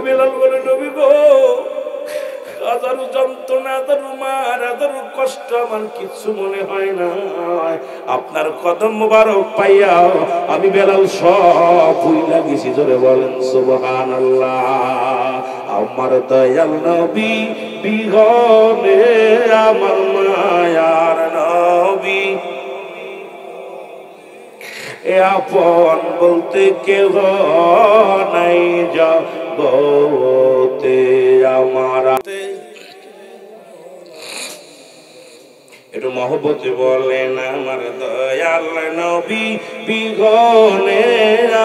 বেলাল বলে নবী গো, হাজারো যন্ত্রণা, হাজারো মার, হাজারো কষ্ট আমার কিছু মনে হয় না, আপনার কদম মোবারক পাইয়া আমি বেলাল সব ভুইলা গেছি। জোরে বলেন সুবহানাল্লাহ। আমার দয়াল নবী বিহনে আমার মায়ার নবী, এ আপন বলতে কেহ নাই জগতে আমার। একটু মহব্বতে বলেন আমার দয়াল নবী বিহনে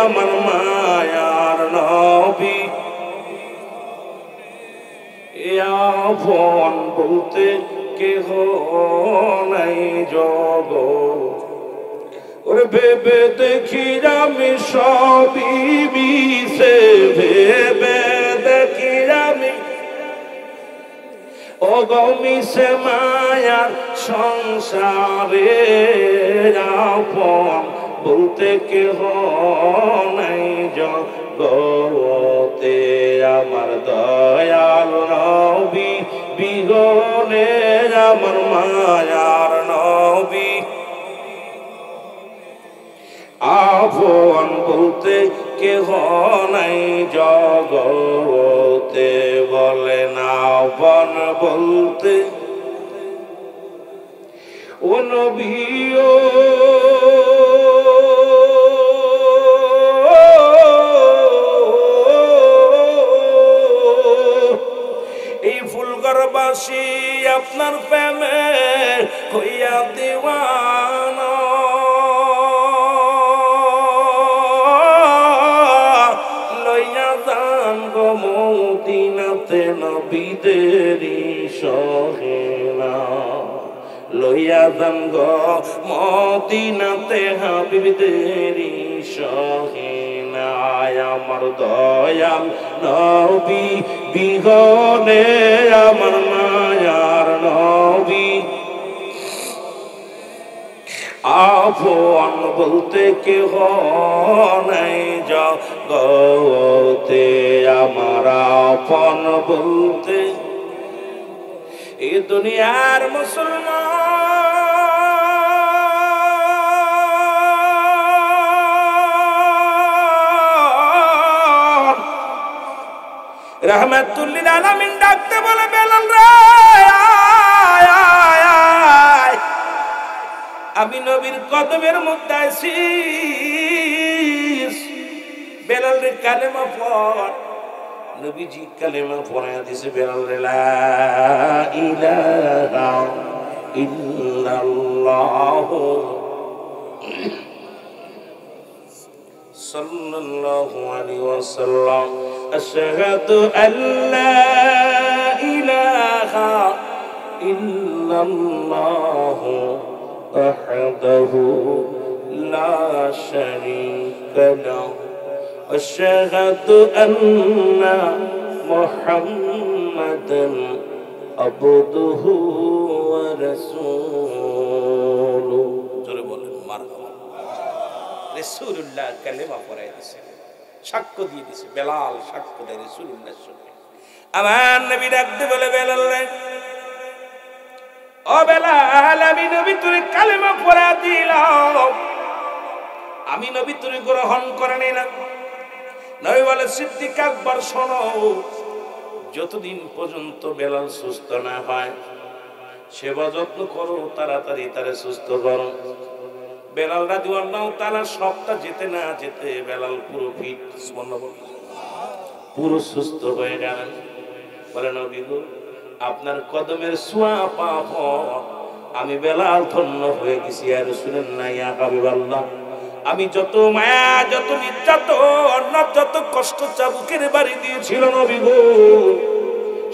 আমার মায়ার নবী, এ আপন বলতে কেহ নাই জগৎ। ওরে ভেবে দেখি আমি সবই মিশে, ভেবে দেখি আমি ও গমিছে মায়ার সংসারে, আপন বলতে কেহ নাই জগৎ। বলতে আমার দয়াল নবী বিগনে আমার মায়ার নবী আপন বলতে কেহ নাই জগতে বলে না আপন বলতে ও নবী ও এই ফুলগড়বাসী আপনার প্রেমে হইয়া দিওয়ানা লইয়া যান গো মদিনাতে নবীদেরই সহেনা লইয়া যান গো মদিনাতে হাবিবদেরই সহেনা আমার দয়াল নবী বিগনে আমার মায়ার নবী আপন বলতে কেহ নাই জগতে আমার আপন বলতে এ দুনিয়ার মুসলমান রাহমাতুল লিল আলামিন ডাকতে বলে বেলাল রে আমি নবীর কদমের মধ্যে আছি বেলাল রে কালেমা পড় নবীজি কালেমা পড়ায়া দিছে বেলাল রে লা ইলাহা ইল্লাল্লাহ সাল্লাল্লাহু আলাইহি ওয়াসাল্লাম আশহাদু আল্লা ইলাহা ইল্লাল্লাহ وحده لا شريك له أشهد أن محمدا عبده ورسوله জোরে বলেন মারহাবা রাসূলুল্লাহ কালেমা পড়ায় দিয়েছে সাক্ষ্য দিয়ে দিয়েছে বেলাল সাক্ষ্য দেয় রাসূলুল্লাহর সঙ্গে আমার নবী ডাকতে বলে বেলাল রে ও বেলাল আমি নবী তোরে কালেমা পড়া দিলাম আমি নবী তোরে গ্রহণ করে নিলাম নবী বলে সিদ্দিক আকবর শোনো যতদিন পর্যন্ত বেলাল সুস্থ না হয় সেবা যত্ন করো তাড়াতাড়ি তারে সুস্থ করো বেলাল রাদিয়াল্লাহু তাআলা সবটা যেতে না যেতে বেলাল পুরো ফিট সুবহানাল্লাহ পুরো সুস্থ হয়ে গেলেন বলে নবী গো আপনার কদমের ছোঁয়া পাপ আমি বেলাল ধন্য হয়ে গেছি আর শুনেন না ইয়া হাবিবাল্লাহ আমি যত মায়া যত নির্যাতন যত কষ্ট চাবুকের বাড়ি দিয়েছিল নবী গো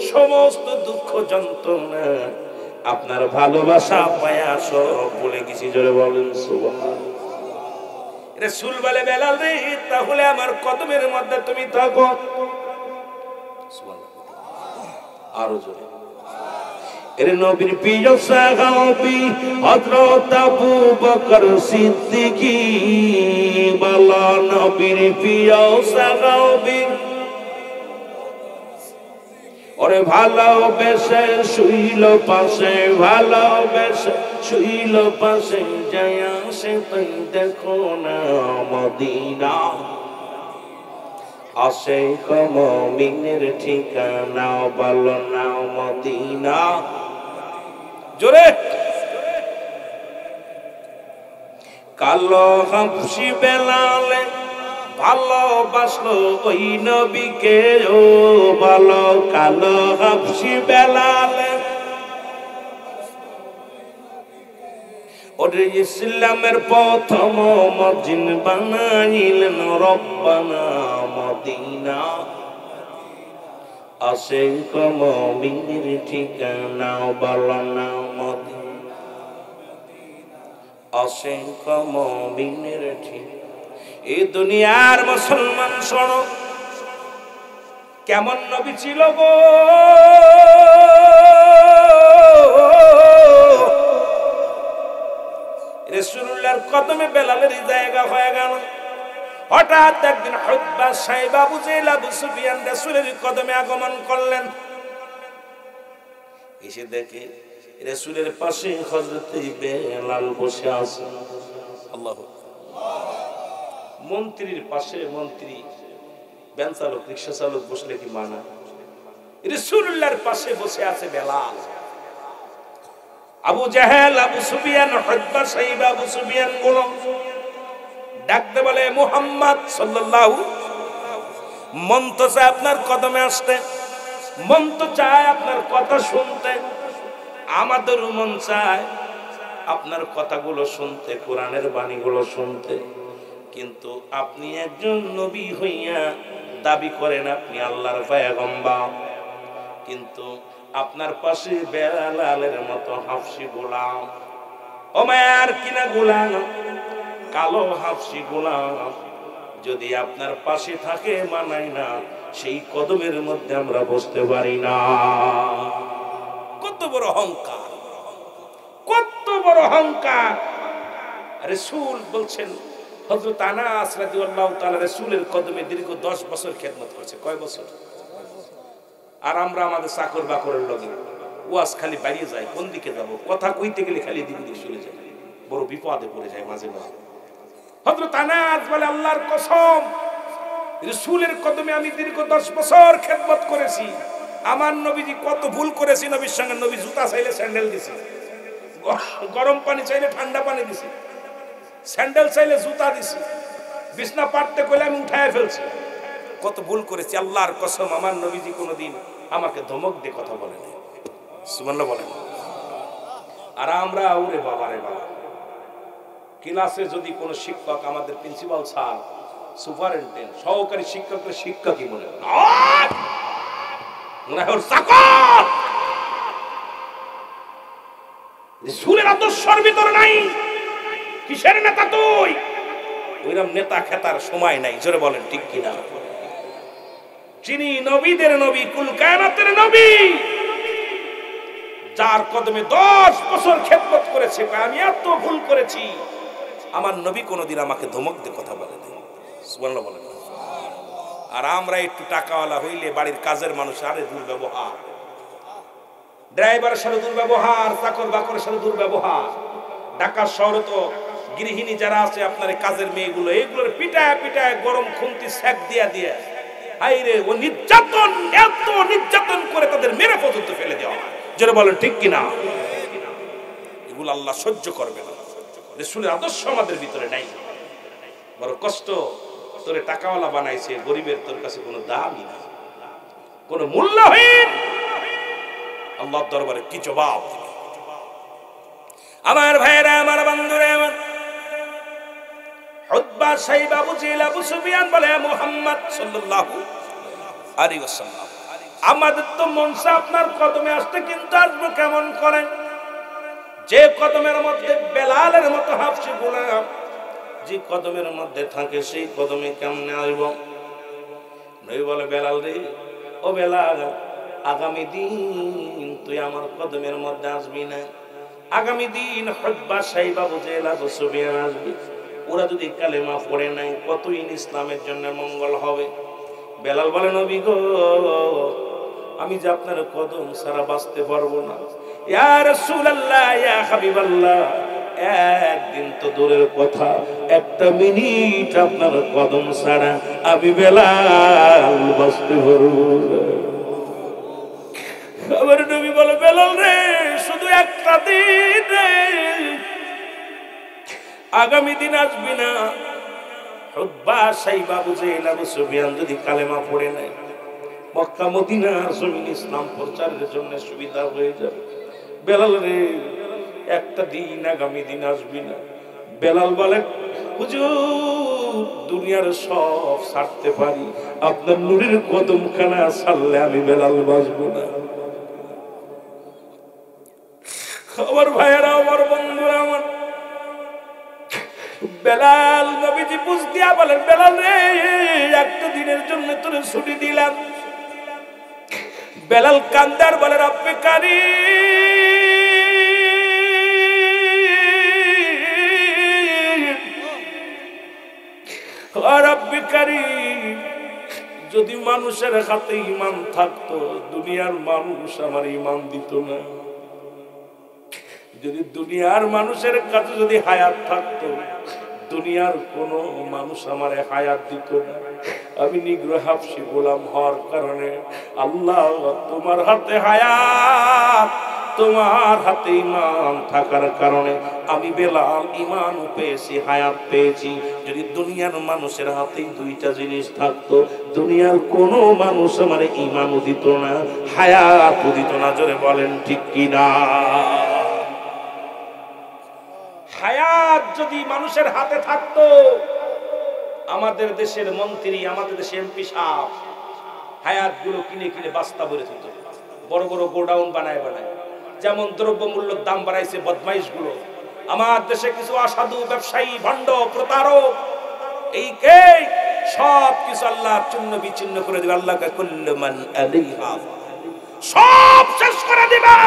সমস্ত দুঃখ যন্ত্রণা আপনার ভালোবাসা মায়া সব ভুলে গেছি জোরে বলেন সুবহানাল্লাহ রাসূল বলে বেলাল রে তাহলে আমার কদমের মধ্যে তুমি থাকো সুবহানাল্লাহ আরো জোরে এর নবীর প্রিয় সাহাবী হযরত আবু বকর সিদ্দিক বলা নবীর প্রিয় সাহাবী ওরে ভালোবেসে শুইল পাশে ভালোবেসে শুইল পাশে যায় সে তাই দেখো না মদিনা আশিক মুমিনের ঠিকানা বলো না মদিনা জোরে কালো হাবশি বেলাল ভালোবাসলো ওই নবীকে ও বলো কালো হাবশি বেলাল ওরে ইসলামের প্রথম মুজিন বানাইলেন রব্বানা মদিনা আশিক মুমিনের ঠিকানা বলো না মদিনা আশিক মুমিনের ঠিকানা এই দুনিয়ার মুসলমান শোনো কেমন নবী ছিল গো রাসূলুল্লাহর কদমে বেলালের জায়গা হয়ে গেল হঠাৎ একদিন উতবা সাইবা আবু জেহেল আবু সুফিয়ান রাসূলের কদমে আগমন করলেন। এসে দেখে রাসূলের পাশে হযরত বেলাল বসে আছে। আল্লাহু মন্ত্রীর পাশে মন্ত্রী, ভ্যান চালক, রিকশা চালক বসলে কি মানা? রাসূলুল্লাহর পাশে বসে আছে বেলাল। আবু জাহেল, আবু সুফিয়ান, উতবা সাইবা আবু সুফিয়ান গোলাম ডাকতে বলে, মুহাম্মদ সাল্লাল্লাহু, মন তো চায় আপনার কদমে আসতে, মন তো চায় আপনার কথা শুনতে, আমাদের মন চায় আপনার কথাগুলো শুনতে, কোরআনের বাণীগুলো শুনতে, কিন্তু আপনি একজন নবী হইয়া দাবি করেন আপনি আল্লাহর পয়গম্বর, কিন্তু আপনার পাশে বেলালের মতো হাফসি গোলাম, ও মায়ার কিনা গোলাম, কালো হাফসি গোলাম যদি আপনার পাশে থাকে মানাই না, সেই কদমের মধ্যে আমরা বসতে পারি না। কত বড় অহংকার, কত বড় অহংকার! রাসূল বলছেন, হযরত আনাস রাদিয়াল্লাহু তাআলা রাসূলের কদমে দীর্ঘ 10 বছর খেদমত করেছে। কয় বছর? আর আমরা আমাদের চাকর বাকরের লগে ওয়াজ খালি বাড়িয়ে যায়, কোন দিকে যাব, কথা কইতে গেলে খালি দিকে চলে যায়, বড় বিপদে পড়ে যায় মাঝে মাঝে। হযরত আনাস বলে, আল্লাহর কসম, রাসূলের কদমে আমি দীর্ঘ 10 বছর খেদমত করেছি। আমার নবীজি কত ভুল করেছি নবীর সঙ্গে। নবী জুতা চাইলে স্যান্ডেল দিছে, গরম পানি চাইলে ঠান্ডা পানি দিছে, স্যান্ডেল চাইলে জুতা দিছে, বিছনা পাততে কইলে আমি উঠায় ফেলছি। কত ভুল করেছি, আল্লাহর কসম আমার নবীজি কোনোদিন আমাকে ধমক দিয়ে কথা বলে নাই। সুবহানাল্লাহ বলেন। আর আমরা ওরে বাবা রে বাবা, ক্লাসে যদি কোনো শিক্ষক, আমাদের প্রিন্সিপাল স্যার, সুপারিনটেন্ডেন্ট, সহকারী শিক্ষকদের শিক্ষকই মনে হয় মনে হয় ওর চাকর, রাসূলের আদর্শের ভিতরে নাই। কিসের নেতা তুই? ওইরকম নেতা খেতার সময় নাই। জোরে বলেন ঠিক কিনা? যিনি নবীদের নবী, কুল কায়নাতের নবী, যার কদমে 10 বছর খেদমত করেছে, আমি এত ভুল করেছি, আমার নবী কোনোদিন আমাকে ধমক দিয়ে কথা বলে নাই। সুবহানাল্লাহ বলেন। আর আমরা একটু টাকাওয়ালা হইলে বাড়ির কাজের মানুষ, আরে দুর্ব্যবহার, ড্রাইভারের সাথে দুর্ব্যবহার, চাকর বাকরের সাথে দুর্ব্যবহার। ঢাকা শহরে তো গৃহিণী যারা আছে, আপনার কাজের মেয়েগুলো, এইগুলোর পিটায় পিটায় গরম খুন্তি সেক দিয়া দিয়া, হাইরে ও নির্যাতন, এত নির্যাতন করে তাদের মেরে পর্যন্ত ফেলে দেওয়া হয়। যেটা বলেন ঠিক কিনা? এগুলো আল্লাহ সহ্য করবে না। রাসূলের আদর্শ আমাদের ভিতরে নাই। বড় কষ্ট। তোরে টাকাওয়ালা বানাইছে, গরিবের তোর কাছে কোনো দামই না, কোনো মূল্যহীন। আল্লাহর দরবারে কি জবাব? আমার ভাইরা, আমার বন্ধুরা, আমার উতবা সাইবা আবু জেহেল আবু সুফিয়ান বলে, মুহাম্মদ সাল্লাল্লাহু আলাইহি ওয়াসাল্লাম, আমাদের তো মন চায় আপনার কদমে আসতে, কিন্তু আসবো কেমন করে? যে কদমের মধ্যে বেলালের মতো হাফসি গোলাম যে কদমের মধ্যে থাকে, সেই কদমে কেমনে আসব? নবী বলে, বেলাল রে, ও বেলাল, আগামী দিন তুই আমার কদমের মধ্যে আসবি না। আগামী দিন উতবা সাইবা আবু জেহেল আবু সুফিয়ান আসবে। ওরা যদি কালেমা পড়ে নাই, কতই ইসলামের জন্য মঙ্গল হবে। বেলাল বলে, নবী গো, আমি যে আপনার কদম ছাড়া বাঁচতে পারবো না। ইয়া রাসূলুল্লাহ, ইয়া হাবিবাল্লাহ, একদিন তো দূরের কথা, একটা মিনিট আপনার কদম ছাড়া আমি বেলাল বাঁচতে পারবো না। আমার নবী বলে, বেলাল রে, শুধু একটা দিন, আগামী দিন আসবি না। উতবা সাইবা আবু জেহেল আবু সুফিয়ান যদি কালেমা পড়ে নেয়, মক্কা মদিনার জমিন ইসলাম প্রচারের জন্য সুবিধা হয়ে যাবে। বেলাল রে, একটা দিন, আগামী দিন আসবি না। বেলাল বলে, হুজুর, দুনিয়ার সব ছাড়তে পারি, আপনার নূরের কদমখানা ছাড়লে আমি বেলাল বাঁচবো না। আমার ভাইয়েরা, আমার বন্ধুরা, আমার বেলাল নবীজি বুঝ দিয়া বলেন, বেলাল রে, একটা দিনের জন্য তোরে ছুটি দিলাম। বেলাল কান্দার বলে, রব্বে কারীম, ও রব্বি কারীম, যদি মানুষের হাতে ঈমান থাকতো দুনিয়ার মানুষ আমার ঈমান দিত না। যদি দুনিয়ার মানুষের কাছে যদি হায়াত থাকতো দুনিয়ার কোন মানুষ আমারে হায়াত দিত না। আমি নিগ্রহ হাফসি গোলাম হওয়ার কারণে আল্লাহ তোমার হাতে হায়াত, তোমার হাতে ঈমান থাকার কারণে আমি বেলাল ঈমান পেয়েছি, হায়াত পেয়েছি। যদি দুনিয়ার মানুষের হাতেই দুইটা জিনিস থাকতো দুনিয়ার কোনো মানুষ আমারে ঈমানও দিত না, হায়াতও দিত না। জোরে বলেন ঠিক কিনা? হায়াত যদি মানুষের হাতে থাকতো, আমাদের দেশের মন্ত্রী, আমাদের দেশের এমপি সাহেব হায়াত গুলো কিনে কিনে বাস্তা ভরে দিত, বড় বড় গোডাউন বানায় বানায়। যেমন দ্রব্যমূল্যের দাম বাড়াইছে বদমাইশ গুলো, আমার দেশে কিছু অসাধু ব্যবসায়ী, ভণ্ড, প্রতারক, এই কে সব কিছু আল্লাহ চূর্ণ বিচ্ছিন্ন করে দিবে। আল্লাহকে কুল্লু মান আলাইহা, সব শেষ করে দিবে।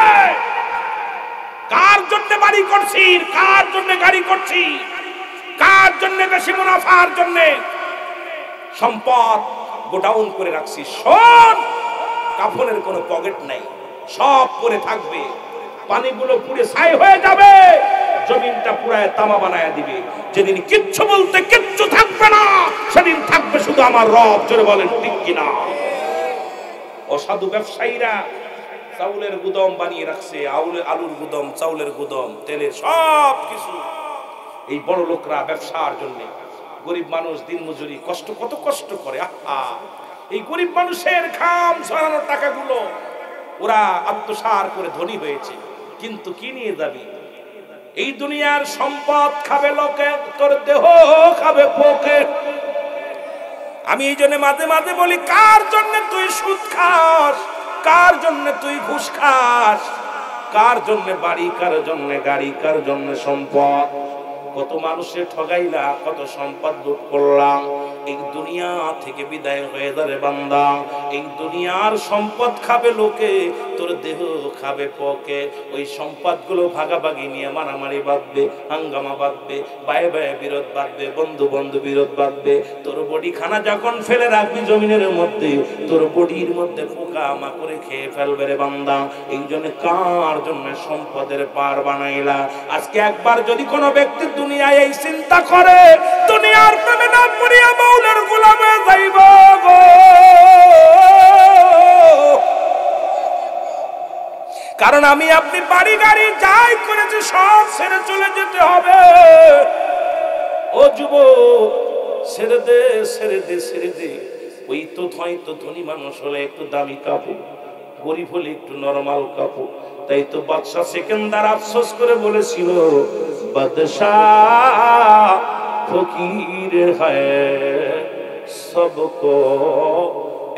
কার জন্য বাড়ি করছি, কার জন্য গাড়ি করছি, কার জন্য বেশি মুনাফার জন্য সম্পদ গোডাউন করে রাখছি। শোন, কাফনের কোনো পকেট নাই, সব পরে থাকবে, পানিগুলো পুড়ে ছাই হয়ে যাবে, জমিনটা পুরায় তামা বানায় দিবে। যেদিন কিচ্ছু বলতে কিচ্ছু থাকবে না সেদিন থাকবে শুধু আমার রব। জোরে বলেন ঠিক কিনা? অসাধু ব্যবসায়ীরা চাউলের গুদাম বানিয়ে রাখছে, আলুর গুদাম, চাউলের গুদাম, তেলের সব কিছু। এই বড় লোকরা ব্যবসার জন্য, গরিব মানুষ দিন মজুরি কষ্ট, কত কষ্ট করে। আহা, এই গরিব মানুষের ঘাম ঝরানো টাকাগুলো ওরা আত্মসার করে ধনী হয়েছে। কিন্তু কি নিয়ে যাবি? এই দুনিয়ার সম্পদ খাবে লোকে, তোর দেহ খাবে পোকে। আমি এই জন্য মাঝে মাঝে বলি, কার জন্য তুই সুদ খাস, কার জন্য তুই ঘুষ খাস, কার জন্য বাড়ি, কার জন্য গাড়ি, কার জন্য সম্পদ? কত মানুষে ঠগাইলা, কত সম্পদ লুট করলাম। এই দুনিয়া থেকে বিদায় হয়ে যাবে বান্দা। এই দুনিয়ার সম্পদ খাবে লোকে, তোর দেহ খাবে পোকে। ওই সম্পদ গুলো ভাগাভাগি নিয়ে মারামারি বাঁধবে, হাঙ্গামা বাঁধবে, বায়ে বায়ে বিরোধ বাঁধবে, বন্ধু বন্ধু বিরোধ বাঁধবে। তোর বডি খানা যখন ফেলে রাখবি জমিনের মধ্যে, তোর বডির মধ্যে পোকা মাকড়ে খেয়ে ফেলবে রে বান্দা। এই জন্য কার জন্য সম্পদের পার বানাইলা? আজকে একবার যদি কোনো ব্যক্তি দুনিয়ায় এই চিন্তা করে, দুনিয়ার প্রেমে না পড়িয়া মাওলার গোলামে যাইব গো। কারণ আমি আপনি বাড়ি গাড়ি যাই করেছি সব ছেড়ে চলে যেতে হবে। ও যুবক, ছেড়ে দে, ছেড়ে দে, ছেড়ে দে। ওই তো হয়তো ধনী মানুষ হলে একটু দামি কাপড়, গরিব হলে একটু নরমাল কাপড়। তাই তো বাদশা সেকেন্দার আফসোস করে বলেছিল, বাদশাহ ফকির হ্যায় সবকো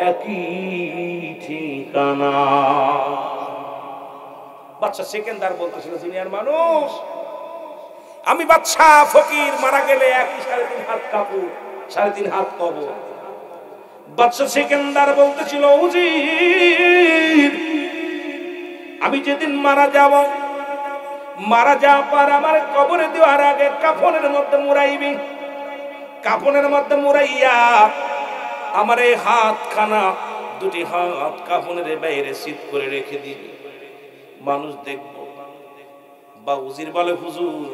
একই ঠিকানা। বাদশা সেকেন্দার বলতেছিল, দুনিয়ার মানুষ, আমি বাদশাহ ফকির, মারা গেলে একই 3.5 হাত কাপড়, 3.5 হাত কবর। বাদশা সেকেন্দার বলতেছিল, হুজুর, আমি যেদিন মারা যাব, মারা যাওয়ার পর আমার কবরে দেওয়ার আগে কাফনের মধ্যে মুড়াইবি, কাফনের মধ্যে মুড়াইয়া আমার এই হাতখানা, দুটি হাত কাফনের বাইরে শীত করে রেখে দিবি, মানুষ দেখব। বা উজির বলে, হুজুর,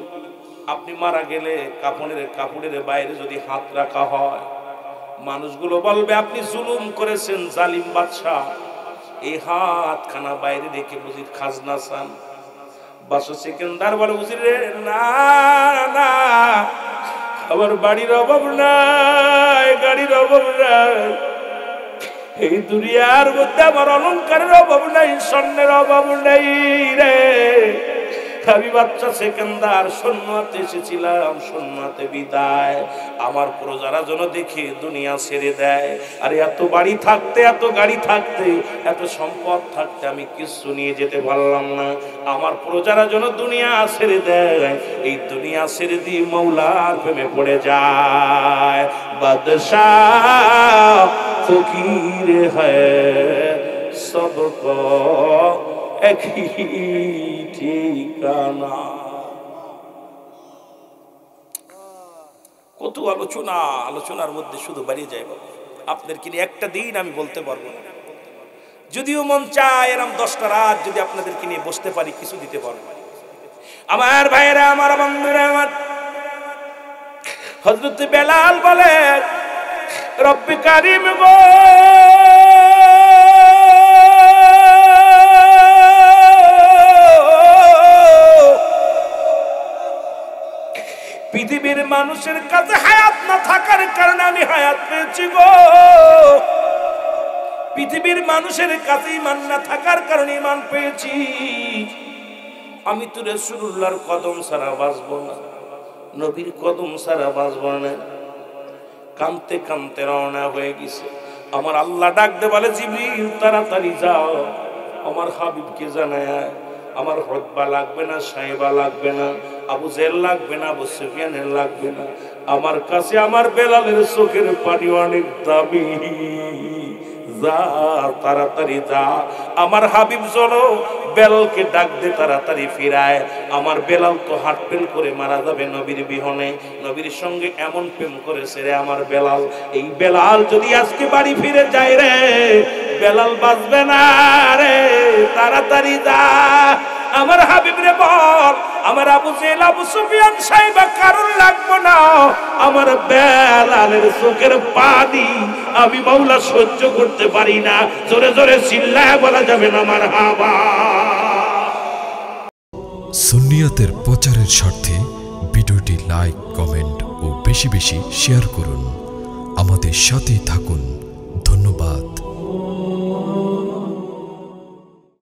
আপনি মারা গেলে কাফনের কাপড়ের বাইরে যদি হাত রাখা হয়, মানুষগুলো বলবে আপনি জুলুম করেছেন, জালিম বাদশা, এই হাতখানা বাইরে রেখে বুঝির খাজনা চান। বাদশা সেকেন্দার বলে, বুঝির রে, না না, আমার বাড়ির অভাব নাই, গাড়ির অভাব নাই, এই দুনিয়ার মধ্যে আমার অলংকারের অভাব নাই, স্বর্ণের অভাব নাই রে। আমি বাচ্চা সেকেন্দার সন্ন্যতে এসেছিলাম, সন্ন্যতে বিদায়। আমার প্রজারা যেন দেখে দুনিয়া ছেড়ে দেয়। আর এত বাড়ি থাকতে, এত গাড়ি থাকতে, এত সম্পদ থাকতে আমি কিছু নিয়ে যেতে পারলাম না। আমার প্রজারা যেন দুনিয়া ছেড়ে দেয়, এই দুনিয়া ছেড়ে দিয়ে মৌলার প্রেমে পড়ে যায়। বাদশাহ ফকির হ্যায় সবকো একই ঠিকানা। কত আলোচনা, আলোচনার মধ্যে শুধু বাড়িয়ে যায় বাবা। আপনার কিনে একটা দিন আমি বলতে পারবো না, যদিও মন চায় এরকম 10টা রাত যদি আপনাদেরকে নিয়ে বসতে পারি কিছু দিতে পারবো। আমার ভাইয়েরা, আমার বন্ধুরা, আমার হযরত বেলাল বলে, রব্বি কারিম গো, পৃথিবীর মানুষের কাছে হায়াত না থাকার কারণে আমি হায়াত পেয়েছি গো, পৃথিবীর মানুষের কাছে ঈমান না থাকার কারণে ঈমান পেয়েছি। আমি তো রাসূলুল্লাহর কদম ছাড়া বাঁচবো না, নবীর কদম ছাড়া বাঁচবো না। কাঁদতে কাঁদতে রওনা হয়ে গেছে। আমার আল্লাহ ডাক দে বলে, জিবরিল তাড়াতাড়ি যাও, আমার হাবিবকে জানায় আমার হতবা লাগবে না, সাহেবা লাগবে না, আবু জেল লাগবে না, আবু সুফিয়ানের লাগবে না, আমার কাছে আমার বেলালের চোখের পানি অনেক দামি। যা, তাড়াতাড়ি যা, আমার হাবিব চলো, বেলালকে ডাক দে তাড়াতাড়ি ফিরায়। আমার বেলাল তো হার্ট ফেল করে মারা যাবে নবীর বিহনে, নবীর সঙ্গে এমন প্রেম করেছে রে আমার বেলাল, এই বেলাল যদি আজকে বাড়ি ফিরে যায় রে, বেলাল বাঁচবে না রে, তাড়াতাড়ি যা। আমার হাবিব রে বল, আমার আবু জেল, আবু সুফিয়ান সাহেবা কারণ লাগবো না, আমার বেলালের চোখের পানি আমি মাওলা সহ্য করতে পারি না। জোরে জোরে চিল্লায় বলা যাবে না মারহাবা। সুন্নিয়াতের প্রচারের স্বার্থে ভিডিওটি লাইক, কমেন্ট ও বেশি বেশি শেয়ার করুন। আমাদের সাথে থাকুন।